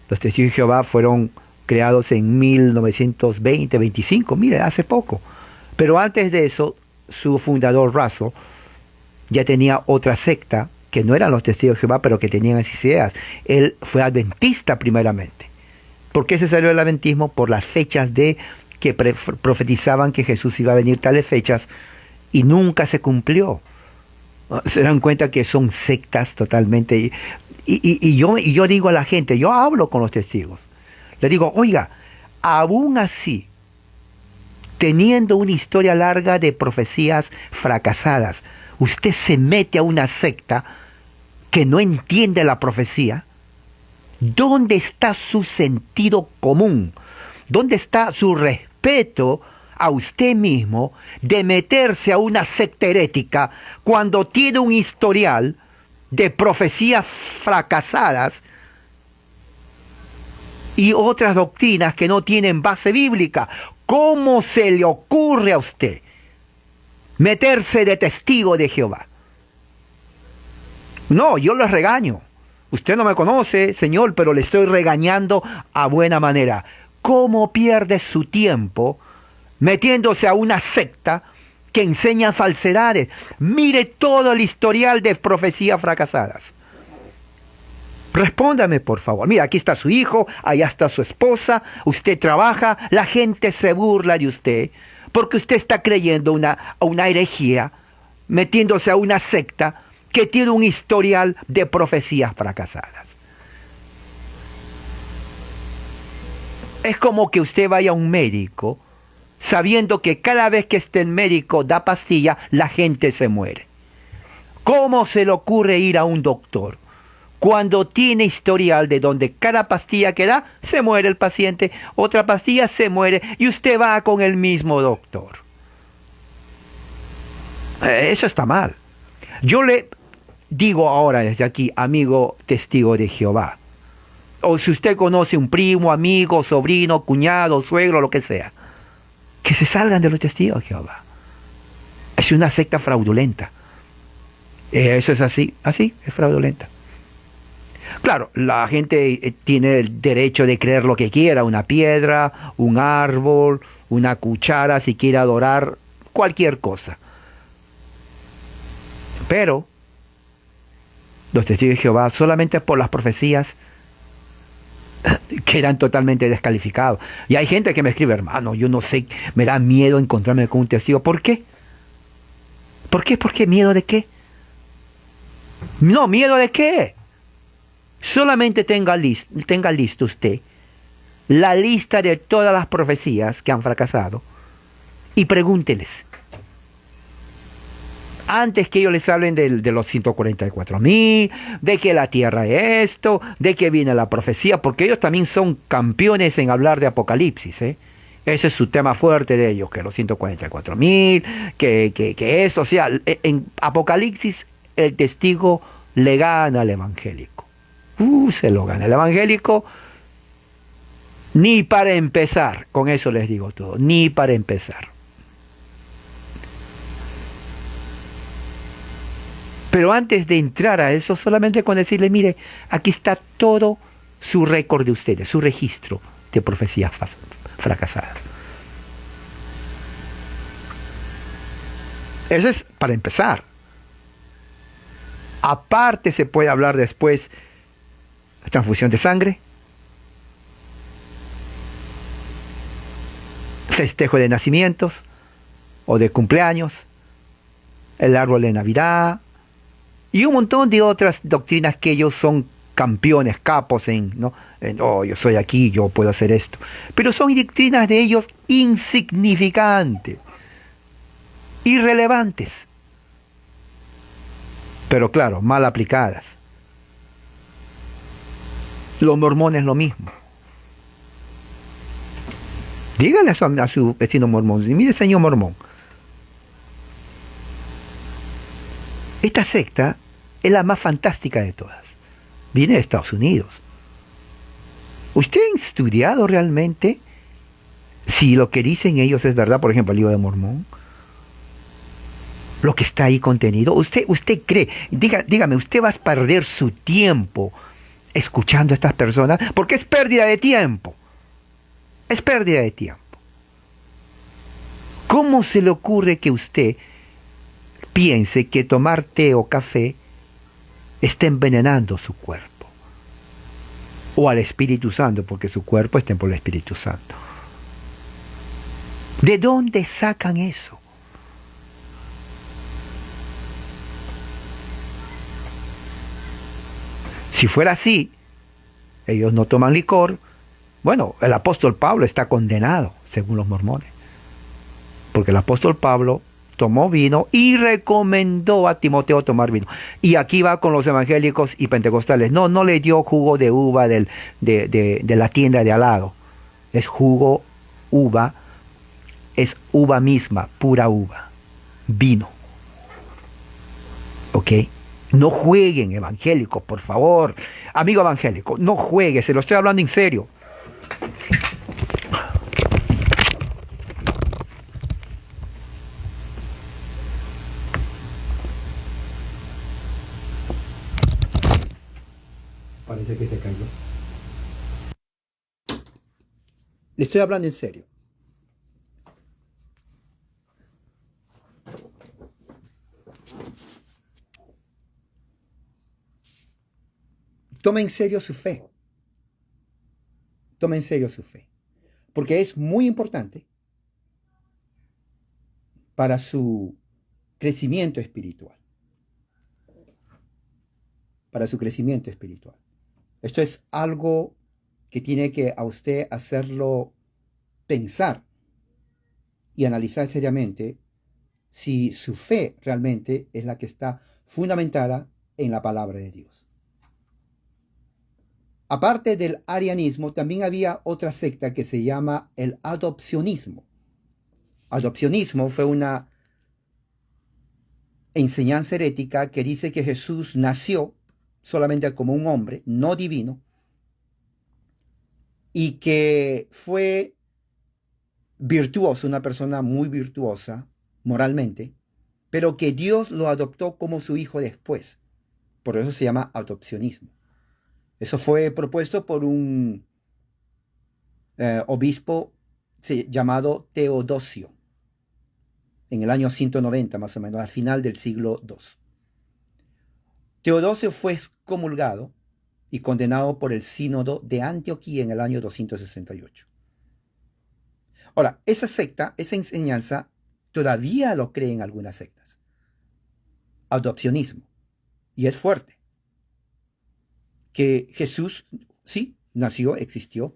Los testigos de Jehová fueron creados en 1920-25, mire, hace poco. Pero antes de eso, su fundador Russell ya tenía otra secta que no eran los testigos de Jehová, pero que tenían esas ideas. Él fue adventista primeramente. ¿Por qué se salió del adventismo? Por las fechas de que profetizaban que Jesús iba a venir tales fechas, y nunca se cumplió. Se dan cuenta que son sectas totalmente. Y yo digo a la gente, yo hablo con los testigos, le digo, oiga, aún así, teniendo una historia larga de profecías fracasadas, usted se mete a una secta que no entiende la profecía. ¿Dónde está su sentido común? ¿Dónde está su respeto a usted mismo de meterse a una secta herética cuando tiene un historial de profecías fracasadas y otras doctrinas que no tienen base bíblica? ¿Cómo se le ocurre a usted meterse de testigo de Jehová? No, yo lo regaño. Usted no me conoce, Señor, pero le estoy regañando a buena manera. ¿Cómo pierde su tiempo metiéndose a una secta que enseña falsedades? Mire todo el historial de profecías fracasadas. Respóndame, por favor. Mira, aquí está su hijo, allá está su esposa, usted trabaja, la gente se burla de usted porque usted está creyendo una herejía, metiéndose a una secta que tiene un historial de profecías fracasadas. Es como que usted vaya a un médico sabiendo que cada vez que el médico da pastilla, la gente se muere. ¿Cómo se le ocurre ir a un doctor cuando tiene historial de donde cada pastilla que da, se muere el paciente, otra pastilla se muere, y usted va con el mismo doctor? Eso está mal. Yo le digo ahora desde aquí, amigo testigo de Jehová, o si usted conoce un primo, amigo, sobrino, cuñado, suegro, lo que sea, que se salgan de los testigos de Jehová. Es una secta fraudulenta. Eso es así, es fraudulenta. Claro, la gente tiene el derecho de creer lo que quiera, una piedra, un árbol, una cuchara, si quiere adorar cualquier cosa. Pero los testigos de Jehová, solamente por las profecías, quedan totalmente descalificados. Y hay gente que me escribe, hermano, yo no sé, me da miedo encontrarme con un testigo. ¿Por qué? ¿Por qué? ¿Por qué? ¿Miedo de qué? No, ¿miedo de qué? Solamente tenga listo usted la lista de todas las profecías que han fracasado y pregúnteles, antes que ellos les hablen de los 144.000, de que la tierra es esto, de que viene la profecía, porque ellos también son campeones en hablar de Apocalipsis, ¿eh? Ese es su tema fuerte de ellos, que los 144.000, que eso, o sea, en Apocalipsis el testigo le gana al evangélico. Se lo gana el evangélico, ni para empezar, con eso les digo todo, ni para empezar. Pero antes de entrar a eso, solamente con decirle, mire, aquí está todo su récord de ustedes, su registro de profecías fracasadas. Eso es para empezar. Aparte se puede hablar después de transfusión de sangre, festejo de nacimientos o de cumpleaños, el árbol de Navidad, y un montón de otras doctrinas que ellos son campeones, capos ¿no? Oh, yo soy aquí, yo puedo hacer esto. Pero son doctrinas de ellos insignificantes, irrelevantes. Pero claro, mal aplicadas. Los mormones lo mismo. Dígale a su vecino mormón, mire señor mormón, esta secta es la más fantástica de todas. Viene de Estados Unidos. ¿Usted ha estudiado realmente si lo que dicen ellos es verdad? Por ejemplo, el libro de Mormón. Lo que está ahí contenido. ¿Usted cree? Dígame, ¿usted va a perder su tiempo escuchando a estas personas? Porque es pérdida de tiempo. Es pérdida de tiempo. ¿Cómo se le ocurre que usted piense que tomar té o café está envenenando su cuerpo? O al Espíritu Santo, porque su cuerpo es templo del Espíritu Santo. ¿De dónde sacan eso? Si fuera así, ellos no toman licor. Bueno, el apóstol Pablo está condenado, según los mormones. Porque el apóstol Pablo tomó vino y recomendó a Timoteo tomar vino. Y aquí va con los evangélicos y pentecostales. No le dio jugo de uva de la tienda de al lado. Es jugo, uva, es uva misma, pura uva. Vino. ¿Ok? No jueguen, evangélicos, por favor. Amigo evangélico, no juegue, se lo estoy hablando en serio. Parece que se cayó. Le estoy hablando en serio. Toma en serio su fe. Toma en serio su fe. Porque es muy importante para su crecimiento espiritual. Para su crecimiento espiritual. Esto es algo que tiene que a usted hacerlo pensar y analizar seriamente si su fe realmente es la que está fundamentada en la palabra de Dios. Aparte del arianismo, también había otra secta que se llama el adopcionismo. Adopcionismo fue una enseñanza herética que dice que Jesús nació solamente como un hombre, no divino, y que fue virtuoso, una persona muy virtuosa moralmente, pero que Dios lo adoptó como su hijo después. Por eso se llama adopcionismo. Eso fue propuesto por un obispo llamado Teodosio, en el año 190 más o menos, al final del siglo II. Teodosio fue excomulgado y condenado por el sínodo de Antioquía en el año 268. Ahora, esa secta, esa enseñanza, todavía lo creen algunas sectas. Adopcionismo. Y es fuerte. que Jesús sí nació, existió,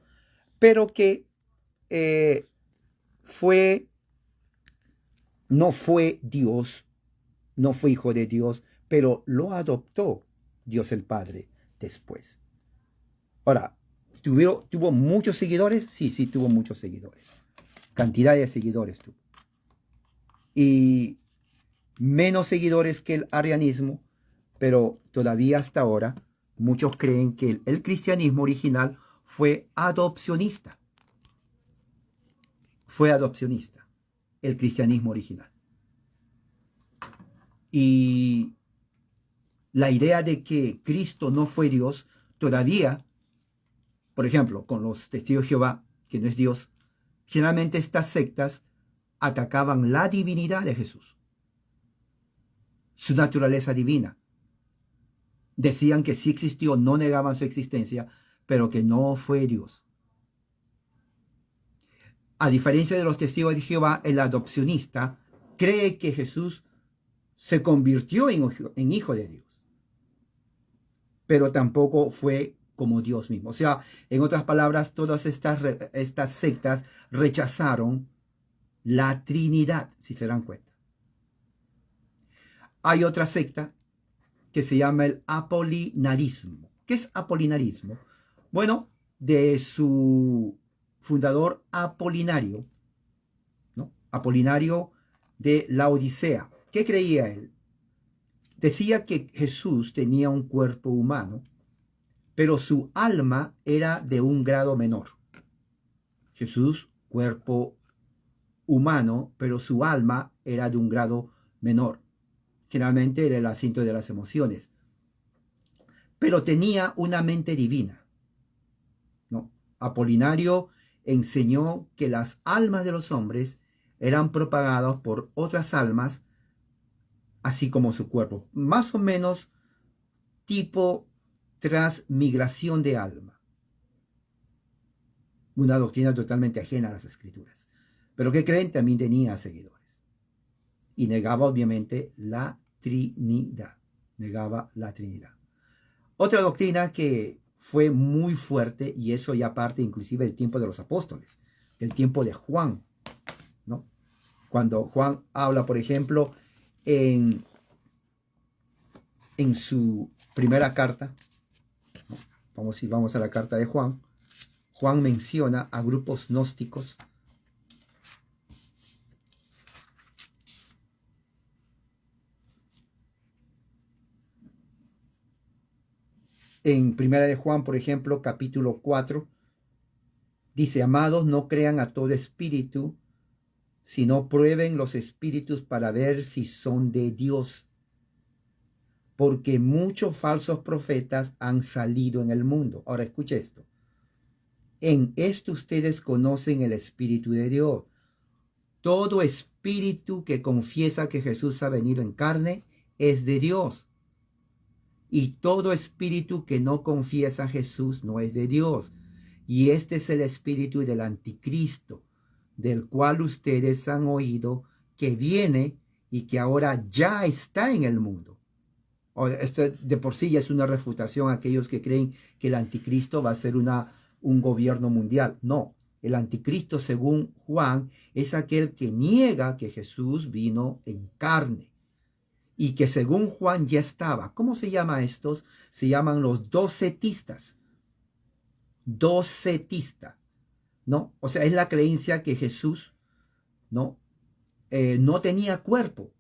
pero que eh, fue, no fue Dios, no fue hijo de Dios, pero lo adoptó Dios el Padre después. Ahora, ¿tuvo muchos seguidores? Sí, sí, tuvo muchos seguidores. Cantidad de seguidores tuvo. Y menos seguidores que el arianismo, pero todavía hasta ahora muchos creen que el cristianismo original fue adopcionista. Fue adopcionista, el cristianismo original. Y la idea de que Cristo no fue Dios, todavía, por ejemplo, con los testigos de Jehová, que no es Dios, generalmente estas sectas atacaban la divinidad de Jesús, su naturaleza divina. Decían que sí existió, no negaban su existencia, pero que no fue Dios. A diferencia de los testigos de Jehová, el adopcionista cree que Jesús se convirtió en hijo de Dios, pero tampoco fue como Dios mismo. O sea, en otras palabras, todas estas sectas rechazaron la Trinidad, si se dan cuenta. Hay otra secta que se llama el apolinarismo. ¿Qué es apolinarismo? Bueno, de su fundador Apolinario, ¿no? Apolinario de la Odisea. ¿Qué creía él? Decía que Jesús tenía un cuerpo humano, pero su alma era de un grado menor. Jesús, cuerpo humano, pero su alma era de un grado menor. Generalmente era el asiento de las emociones. Pero tenía una mente divina, ¿no? Apolinario enseñó que las almas de los hombres eran propagadas por otras almas, así como su cuerpo. Más o menos tipo transmigración de alma. Una doctrina totalmente ajena a las escrituras. Pero que creen también tenía seguidores. Y negaba obviamente la Trinidad. Negaba la Trinidad. Otra doctrina que fue muy fuerte, y eso ya parte inclusive del tiempo de los apóstoles, del tiempo de Juan, ¿no? Cuando Juan habla, por ejemplo, en su primera carta, ¿no? Vamos a la carta de Juan. Juan menciona a grupos gnósticos. En primera de Juan, por ejemplo, capítulo 4, dice: amados, no crean a todo espíritu, sino prueben los espíritus para ver si son de Dios, porque muchos falsos profetas han salido en el mundo. Ahora escuche esto. En esto ustedes conocen el Espíritu de Dios. Todo espíritu que confiesa que Jesús ha venido en carne es de Dios. Y todo espíritu que no confiesa a Jesús no es de Dios. Y este es el espíritu del anticristo, del cual ustedes han oído que viene y que ahora ya está en el mundo. Esto de por sí ya es una refutación a aquellos que creen que el anticristo va a ser un gobierno mundial. No, el anticristo, según Juan, es aquel que niega que Jesús vino en carne y que según Juan ya estaba. ¿Cómo se llama estos? Se llaman los docetistas. Docetista, ¿no? O sea, es la creencia que Jesús, ¿no? No tenía cuerpo.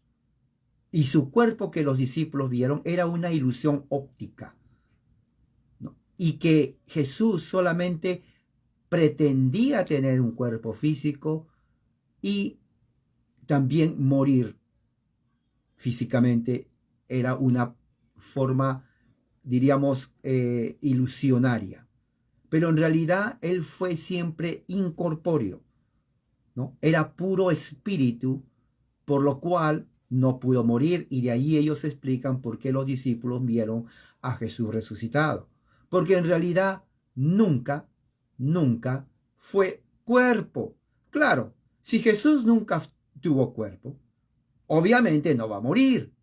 Y su cuerpo que los discípulos vieron era una ilusión óptica, ¿no? Y que Jesús solamente pretendía tener un cuerpo físico y también morir físicamente era una forma, diríamos, ilusionaria. Pero en realidad él fue siempre incorpóreo, ¿no? Era puro espíritu, por lo cual no pudo morir, y de ahí ellos explican por qué los discípulos vieron a Jesús resucitado. Porque en realidad nunca fue cuerpo. Claro, si Jesús nunca tuvo cuerpo, obviamente no va a morir.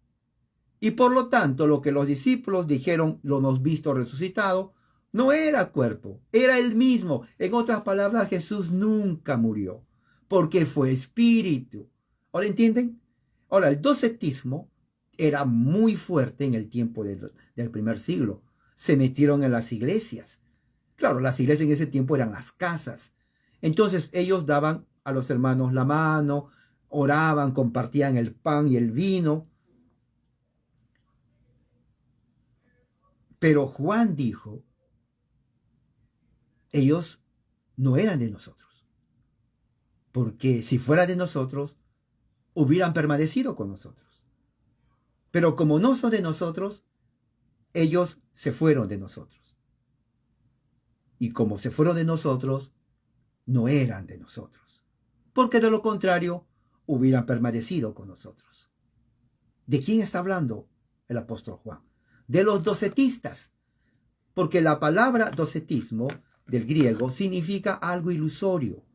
Y por lo tanto, lo que los discípulos dijeron, lo hemos visto resucitado, no era cuerpo, era el mismo. En otras palabras, Jesús nunca murió, porque fue espíritu. ¿Ahora entienden? Ahora, el docetismo era muy fuerte en el tiempo del primer siglo. Se metieron en las iglesias. Claro, las iglesias en ese tiempo eran las casas. Entonces ellos daban a los hermanos la mano, oraban, compartían el pan y el vino. Pero Juan dijo, ellos no eran de nosotros, porque si fuera de nosotros, hubieran permanecido con nosotros. Pero como no son de nosotros, ellos se fueron de nosotros. Y como se fueron de nosotros, no eran de nosotros, porque de lo contrario, hubieran permanecido con nosotros. ¿De quién está hablando el apóstol Juan? De los docetistas, porque la palabra docetismo del griego significa algo ilusorio.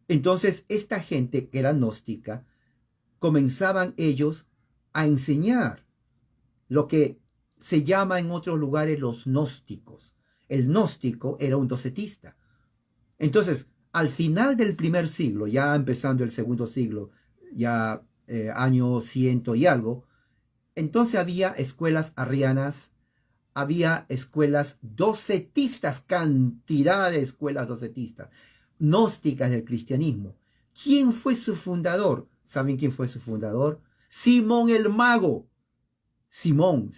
Entonces, esta gente que era gnóstica, comenzaban ellos a enseñar lo que se llama en otros lugares los gnósticos. El gnóstico era un docetista. Entonces, al final del primer siglo, ya empezando el segundo siglo, ya año 100 y algo, entonces había escuelas arrianas, había escuelas docetistas, cantidad de escuelas docetistas, gnósticas del cristianismo. ¿Quién fue su fundador? ¿Saben quién fue su fundador? Simón el Mago. Simón,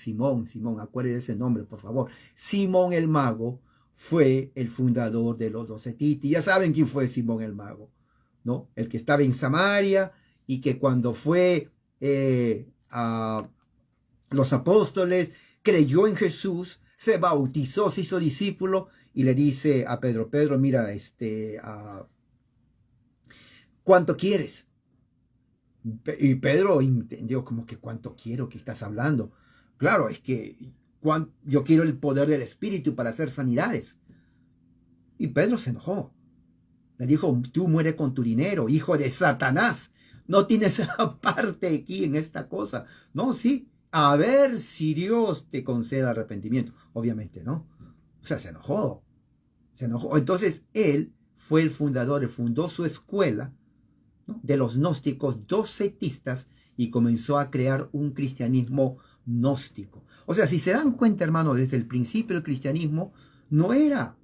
acuérdense ese nombre, por favor. Simón el Mago fue el fundador de los docetistas. Ya saben quién fue Simón el Mago, ¿no? El que estaba en Samaria y que cuando fue a los apóstoles, creyó en Jesús, se bautizó, se hizo discípulo y le dice a Pedro, Pedro, mira, ¿cuánto quieres? Y Pedro entendió como que ¿cuánto quiero? ¿Qué estás hablando? Claro, es que yo quiero el poder del Espíritu para hacer sanidades. Y Pedro se enojó. Le dijo, tú mueres con tu dinero, hijo de Satanás. No tienes parte aquí en esta cosa. No, sí. A ver si Dios te concede arrepentimiento. Obviamente, ¿no? O sea, se enojó. Se enojó. Entonces, él fue el fundador, él fundó su escuela, ¿no?, de los gnósticos docetistas y comenzó a crear un cristianismo gnóstico. O sea, si se dan cuenta, hermano, desde el principio el cristianismo no era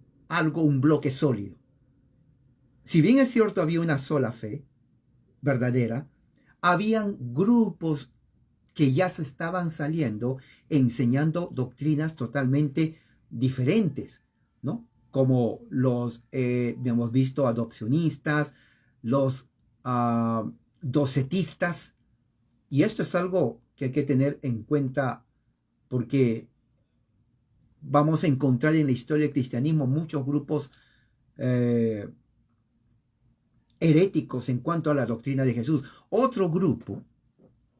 un bloque sólido. Si bien es cierto, había una sola fe verdadera, habían grupos que ya se estaban saliendo enseñando doctrinas totalmente diferentes, ¿no? Como los, hemos visto, adopcionistas, los docetistas. Y esto es algo que hay que tener en cuenta porque vamos a encontrar en la historia del cristianismo muchos grupos heréticos en cuanto a la doctrina de Jesús. Otro grupo,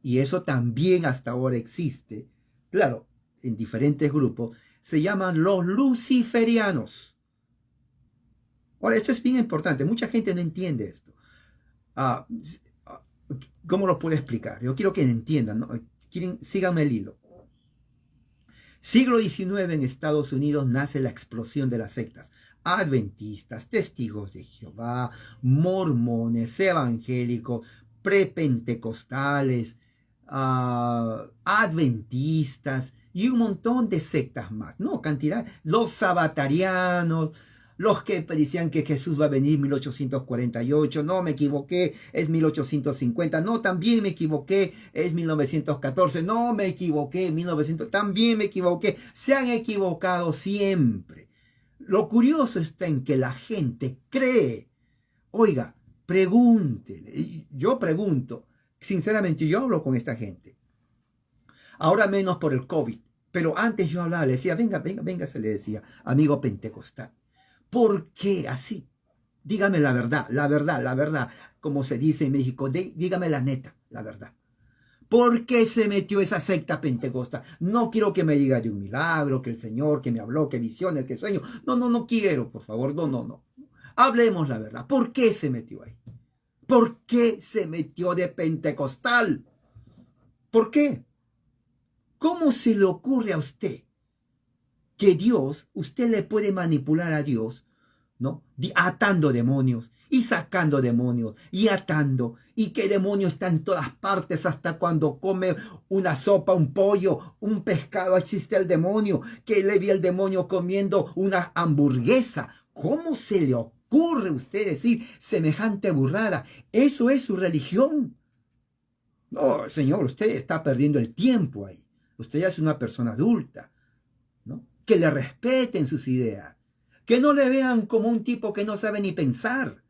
y eso también hasta ahora existe, claro, en diferentes grupos, se llaman los luciferianos. Ahora, esto es bien importante, mucha gente no entiende esto. ¿Cómo lo puedo explicar? Yo quiero que entiendan, ¿no? Síganme el hilo. Siglo XIX en Estados Unidos nace la explosión de las sectas. Adventistas, testigos de Jehová, mormones, evangélicos, prepentecostales, adventistas y un montón de sectas más, ¿no? Cantidad. Los sabatarianos, los que decían que Jesús va a venir en 1848, no, me equivoqué, es 1850, no, también me equivoqué, es 1914, no, me equivoqué, 1900, también me equivoqué, se han equivocado siempre. Lo curioso está en que la gente cree. Oiga, pregúntele, yo pregunto, sinceramente yo hablo con esta gente, ahora menos por el COVID, pero antes yo hablaba, le decía, venga, se le decía, amigo pentecostal. ¿Por qué así? Dígame la verdad, como se dice en México, dígame la neta, la verdad. ¿Por qué se metió esa secta pentecostal? No quiero que me diga de un milagro, que el Señor, que me habló, que visiones, que sueño. No quiero, por favor, no. Hablemos la verdad. ¿Por qué se metió ahí? ¿Por qué se metió de pentecostal? ¿Por qué? ¿Cómo se le ocurre a usted que Dios, usted le puede manipular a Dios, ¿no? Atando demonios y sacando demonios y atando, y que demonio está en todas partes, hasta cuando come una sopa, un pollo, un pescado, existe el demonio, que le vi el demonio comiendo una hamburguesa. ¿Cómo se le ocurre a usted decir semejante burrada? Eso es su religión. No, señor, usted está perdiendo el tiempo ahí. Usted ya es una persona adulta, ¿no? Que le respeten sus ideas, que no le vean como un tipo que no sabe ni pensar.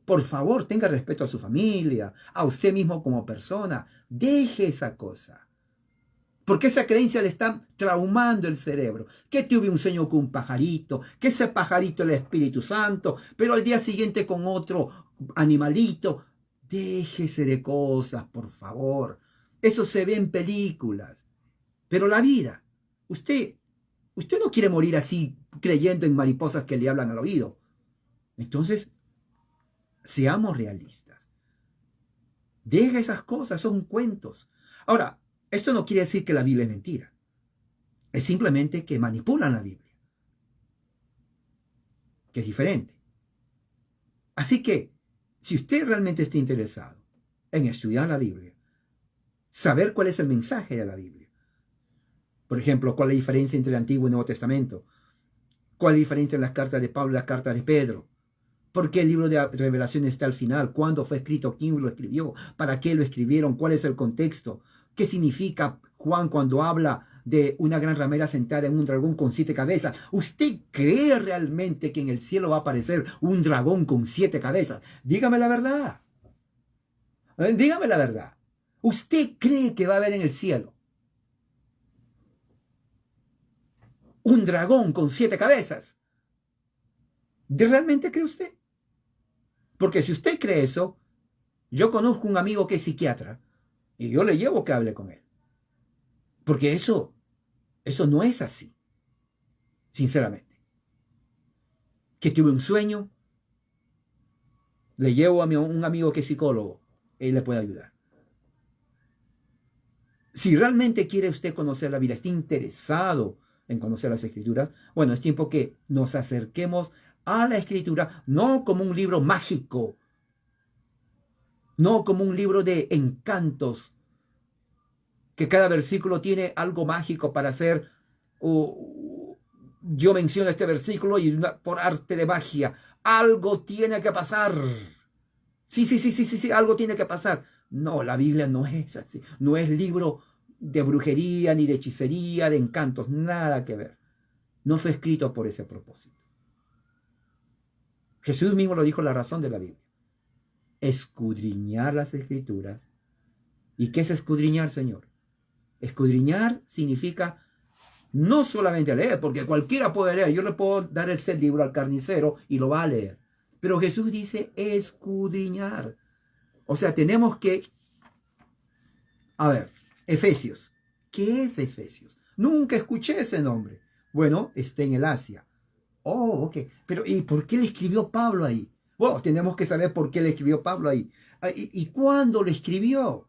Por favor, tenga respeto a su familia, a usted mismo como persona. Deje esa cosa. Porque esa creencia le está traumando el cerebro. Que tuve un sueño con un pajarito, que ese pajarito es el Espíritu Santo, pero al día siguiente con otro animalito. Déjese de cosas, por favor. Eso se ve en películas. Pero la vida, usted no quiere morir así creyendo en mariposas que le hablan al oído. Entonces, seamos realistas. Deja esas cosas, son cuentos. Ahora, esto no quiere decir que la Biblia es mentira. Es simplemente que manipulan la Biblia, que es diferente. Así que, si usted realmente está interesado en estudiar la Biblia, saber cuál es el mensaje de la Biblia, por ejemplo, cuál es la diferencia entre el Antiguo y el Nuevo Testamento, cuál es la diferencia entre las cartas de Pablo y las cartas de Pedro, por qué el libro de Revelación está al final, cuándo fue escrito, quién lo escribió, para qué lo escribieron, cuál es el contexto, qué significa Juan cuando habla de una gran ramera sentada en un dragón con 7 cabezas. ¿Usted cree realmente que en el cielo va a aparecer un dragón con 7 cabezas? Dígame la verdad. Dígame la verdad. ¿Usted cree que va a haber en el cielo un dragón con 7 cabezas? ¿Realmente cree usted? Porque si usted cree eso, yo conozco un amigo que es psiquiatra y yo le llevo que hable con él. Porque eso no es así, sinceramente. Que tuve un sueño, le llevo a un amigo que es psicólogo, él le puede ayudar. Si realmente quiere usted conocer la vida, está interesado en conocer las Escrituras, bueno, es tiempo que nos acerquemos a la Escritura, no como un libro mágico, no como un libro de encantos, que cada versículo tiene algo mágico para hacer. Yo menciono este versículo y por arte de magia, algo tiene que pasar. Sí, algo tiene que pasar. No, la Biblia no es así. No es libro de brujería, ni de hechicería, de encantos, nada que ver. No fue escrito por ese propósito. Jesús mismo lo dijo, la razón de la Biblia. Escudriñar las Escrituras. ¿Y qué es escudriñar, Señor? Escudriñar significa no solamente leer, porque cualquiera puede leer. Yo le puedo dar ese libro al carnicero y lo va a leer. Pero Jesús dice escudriñar. O sea, tenemos que... A ver, Efesios. ¿Qué es Efesios? Nunca escuché ese nombre. Bueno, está en el Asia. Oh, ok. Pero ¿y por qué le escribió Pablo ahí? Bueno, tenemos que saber por qué le escribió Pablo ahí. ¿Y cuándo lo escribió?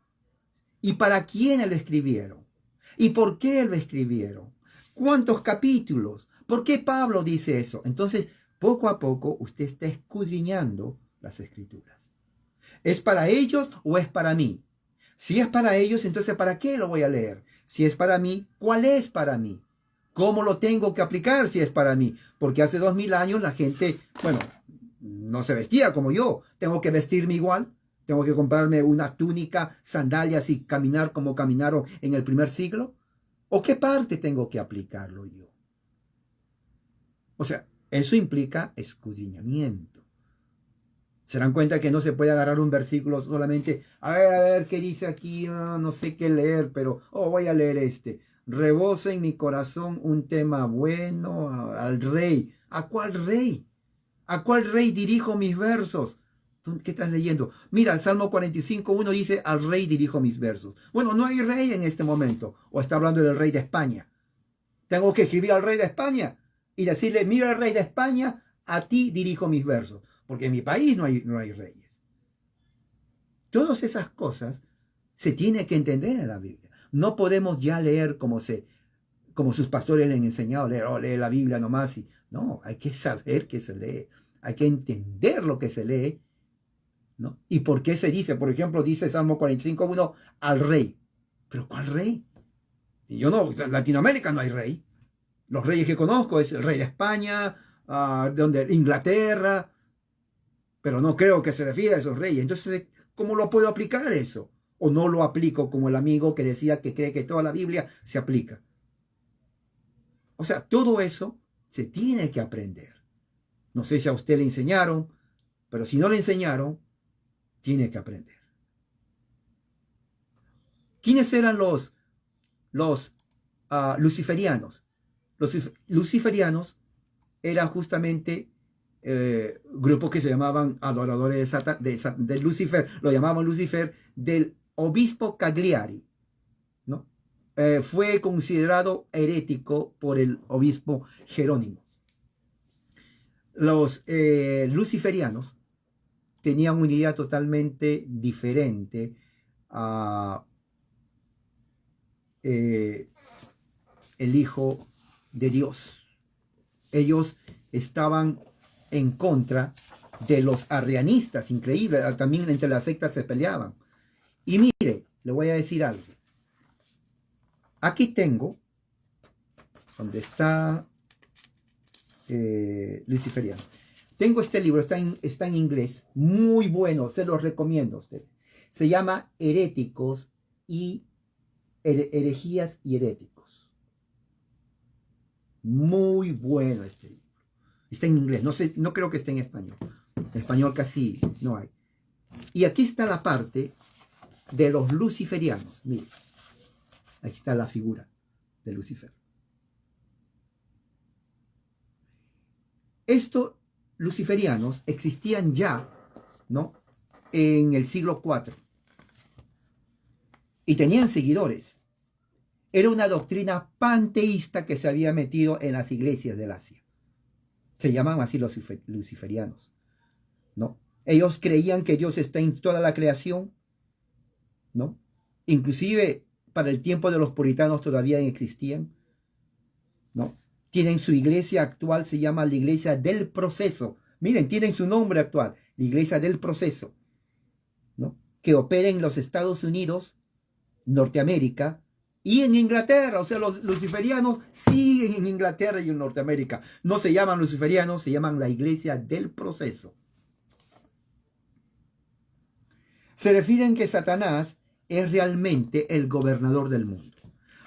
¿Y para quiénes lo escribieron? ¿Y por qué lo escribieron? ¿Cuántos capítulos? ¿Por qué Pablo dice eso? Entonces, poco a poco, usted está escudriñando las Escrituras. ¿Es para ellos o es para mí? Si es para ellos, entonces ¿para qué lo voy a leer? Si es para mí, ¿cuál es para mí? ¿Cómo lo tengo que aplicar si es para mí? Porque hace 2000 años la gente, bueno, no se vestía como yo. ¿Tengo que vestirme igual? ¿Tengo que comprarme una túnica, sandalias y caminar como caminaron en el primer siglo? ¿O qué parte tengo que aplicarlo yo? O sea, eso implica escudriñamiento. ¿Se dan cuenta que no se puede agarrar un versículo solamente? A ver, ¿qué dice aquí? No sé qué leer, pero voy a leer este. Rebosa en mi corazón un tema bueno al rey. ¿A cuál rey? ¿A cuál rey dirijo mis versos? ¿Qué estás leyendo? Mira, el Salmo 45:1 dice, al rey dirijo mis versos. Bueno, no hay rey en este momento. O está hablando del rey de España. Tengo que escribir al rey de España y decirle, mira, el rey de España, a ti dirijo mis versos. Porque en mi país no hay reyes. Todas esas cosas se tienen que entender en la Biblia. No podemos ya leer como sus pastores le han enseñado a leer, lee la Biblia nomás. No, hay que saber qué se lee, hay que entender lo que se lee, ¿no? ¿Y por qué se dice? Por ejemplo, dice Salmo 45:1, al rey. ¿Pero cuál rey? Y yo no, en Latinoamérica no hay rey. Los reyes que conozco es el rey de España, Inglaterra, pero no creo que se refiera a esos reyes. Entonces, ¿cómo lo puedo aplicar eso? ¿O no lo aplico como el amigo que decía que cree que toda la Biblia se aplica? O sea, todo eso se tiene que aprender. No sé si a usted le enseñaron, pero si no le enseñaron, tiene que aprender. ¿Quiénes eran los luciferianos? Los luciferianos eran justamente grupos que se llamaban adoradores de Lucifer, lo llamaban Lucifer, del obispo Cagliari, ¿no? Fue considerado herético por el obispo Jerónimo. Los luciferianos tenían una idea totalmente diferente a el Hijo de Dios. Ellos estaban en contra de los arrianistas, increíble, también entre las sectas se peleaban. Y mire, le voy a decir algo. Aquí tengo, donde está Luciferiano. Tengo este libro, está en inglés, muy bueno, se los recomiendo a ustedes. Se llama Heréticos y Herejías y Heréticos. Muy bueno este libro. Está en inglés, no creo que esté en español. En español casi no hay. Y aquí está la parte de los luciferianos. Miren, aquí está la figura de Lucifer. Estos luciferianos existían ya, ¿no?, en el siglo IV. Y tenían seguidores. Era una doctrina panteísta que se había metido en las iglesias del Asia. Se llamaban así los luciferianos, ¿no? Ellos creían que Dios está en toda la creación, ¿no? Inclusive para el tiempo de los puritanos todavía existían, ¿no? Tienen su iglesia actual, se llama la Iglesia del Proceso. Miren, tienen su nombre actual, la Iglesia del Proceso, ¿no?, que opera en los Estados Unidos, Norteamérica y en Inglaterra. O sea, los luciferianos siguen en Inglaterra y en Norteamérica. No se llaman luciferianos, se llaman la Iglesia del Proceso. Se refieren que Satanás es realmente el gobernador del mundo.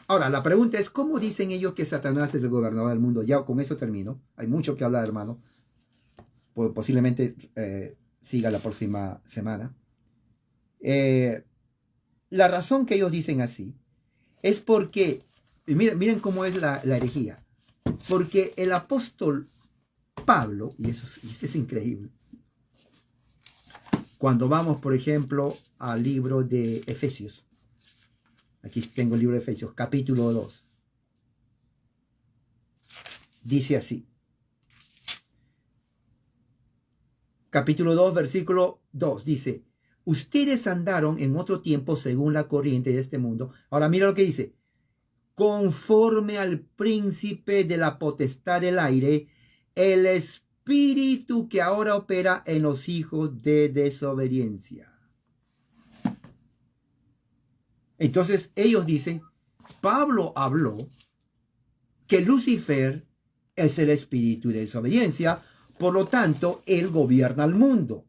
Ahora, la pregunta es, ¿cómo dicen ellos que Satanás es el gobernador del mundo? Ya con eso termino. Hay mucho que hablar, hermano. Posiblemente siga la próxima semana. La razón que ellos dicen así es porque, miren cómo es la herejía. Porque el apóstol Pablo, y eso es increíble, cuando vamos, por ejemplo, al libro de Efesios, aquí tengo el libro de Efesios, capítulo 2, dice así, capítulo 2, versículo 2, dice: ustedes andaron en otro tiempo según la corriente de este mundo. Ahora mira lo que dice: conforme al príncipe de la potestad del aire, el espíritu que ahora opera en los hijos de desobediencia. Entonces ellos dicen, Pablo habló que Lucifer es el espíritu de desobediencia, por lo tanto, él gobierna el mundo.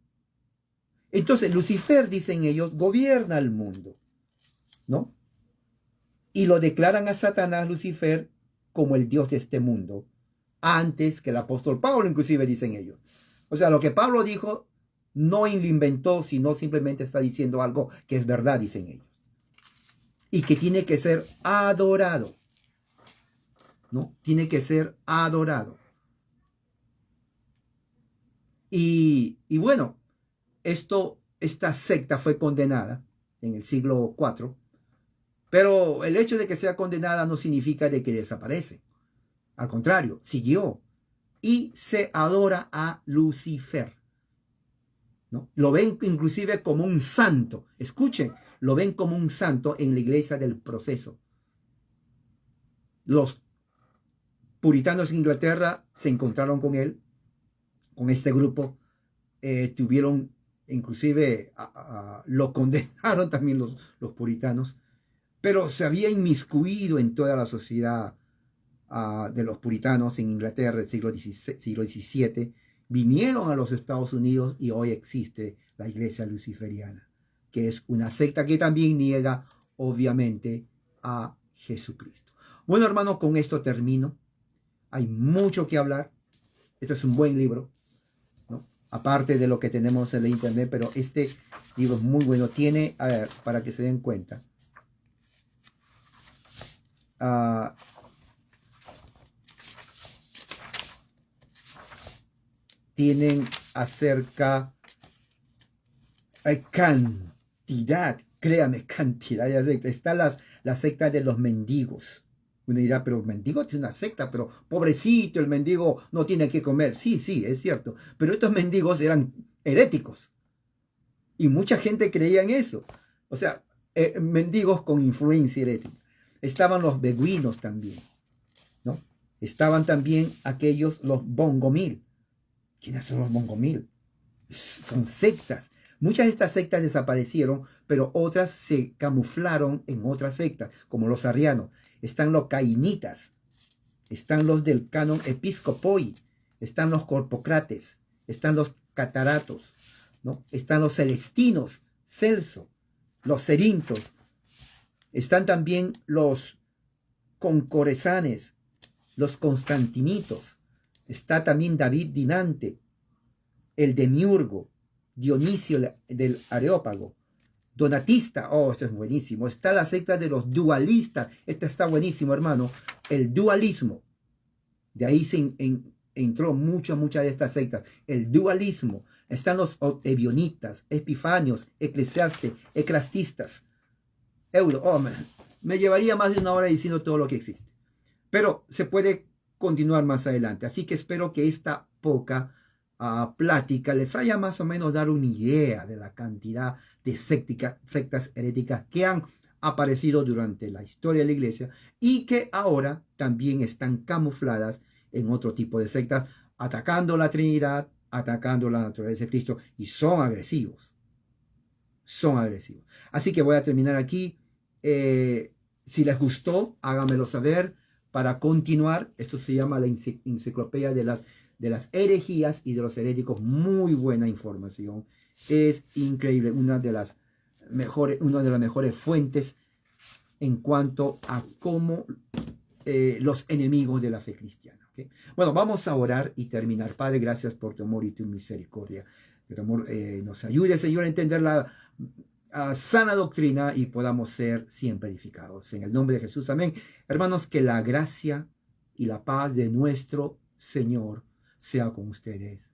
Entonces, Lucifer, dicen ellos, gobierna el mundo, ¿no? Y lo declaran a Satanás, Lucifer, como el Dios de este mundo, antes que el apóstol Pablo, inclusive, dicen ellos. O sea, lo que Pablo dijo, no lo inventó, sino simplemente está diciendo algo que es verdad, dicen ellos. Y que tiene que ser adorado, ¿no? Tiene que ser adorado. Y bueno, esta secta fue condenada en el siglo IV, pero el hecho de que sea condenada no significa de que desaparece. Al contrario, siguió y se adora a Lucifer, ¿no? Lo ven inclusive como un santo. Escuchen, lo ven como un santo en la iglesia del proceso. Los puritanos en Inglaterra se encontraron con él, con este grupo, tuvieron, inclusive lo condenaron también los puritanos, pero se había inmiscuido en toda la sociedad de los puritanos en Inglaterra, el siglo XVII, vinieron a los Estados Unidos y hoy existe la iglesia luciferiana, que es una secta que también niega, obviamente, a Jesucristo. Bueno, hermanos, con esto termino. Hay mucho que hablar. Este es un buen libro, ¿no? Aparte de lo que tenemos en la internet, pero este libro es muy bueno. Tiene, a ver, para que se den cuenta, tienen acerca, hay cantidad, créanme, cantidad de sectas. Está la secta de los mendigos. Uno dirá, pero mendigo es una secta, pero pobrecito, el mendigo no tiene que comer. Sí, sí, es cierto. Pero estos mendigos eran heréticos. Y mucha gente creía en eso. O sea, mendigos con influencia herética. Estaban los beguinos también, ¿no? Estaban también aquellos, los bongomil. ¿Quiénes son los bongomil? Son sectas. Muchas de estas sectas desaparecieron, pero otras se camuflaron en otras sectas, como los arrianos. Están los cainitas, están los del canon episcopoi, están los corpocrates, están los cataratos, ¿no? Están los celestinos, Celso, los cerintos, están también los concorezanes, los constantinitos, está también David Dinante, el demiurgo, Dionisio del Areópago, Donatista, oh, esto es buenísimo. Está la secta de los dualistas, esta está buenísimo, hermano. El dualismo, de ahí entró muchas de estas sectas. El dualismo, están los ebionitas, epifanios, eclesiastes, eclastistas. Me llevaría más de una hora diciendo todo lo que existe. Pero se puede continuar más adelante. Así que espero que esta poca plática les haya más o menos dado una idea de la cantidad de sectas heréticas que han aparecido durante la historia de la iglesia y que ahora también están camufladas en otro tipo de sectas, atacando la Trinidad, atacando la naturaleza de Cristo, y son agresivos. Son agresivos. Así que voy a terminar aquí. Si les gustó, háganmelo saber para continuar. Esto se llama la enciclopedia de las herejías y de los heréticos. Muy buena información. Es increíble. Una de las mejores fuentes en cuanto a cómo los enemigos de la fe cristiana. ¿Okay? Bueno, vamos a orar y terminar. Padre, gracias por tu amor y tu misericordia. Que tu amor nos ayude, Señor, a entender la sana doctrina y podamos ser siempre edificados. En el nombre de Jesús, amén. Hermanos, que la gracia y la paz de nuestro Señor sea con ustedes.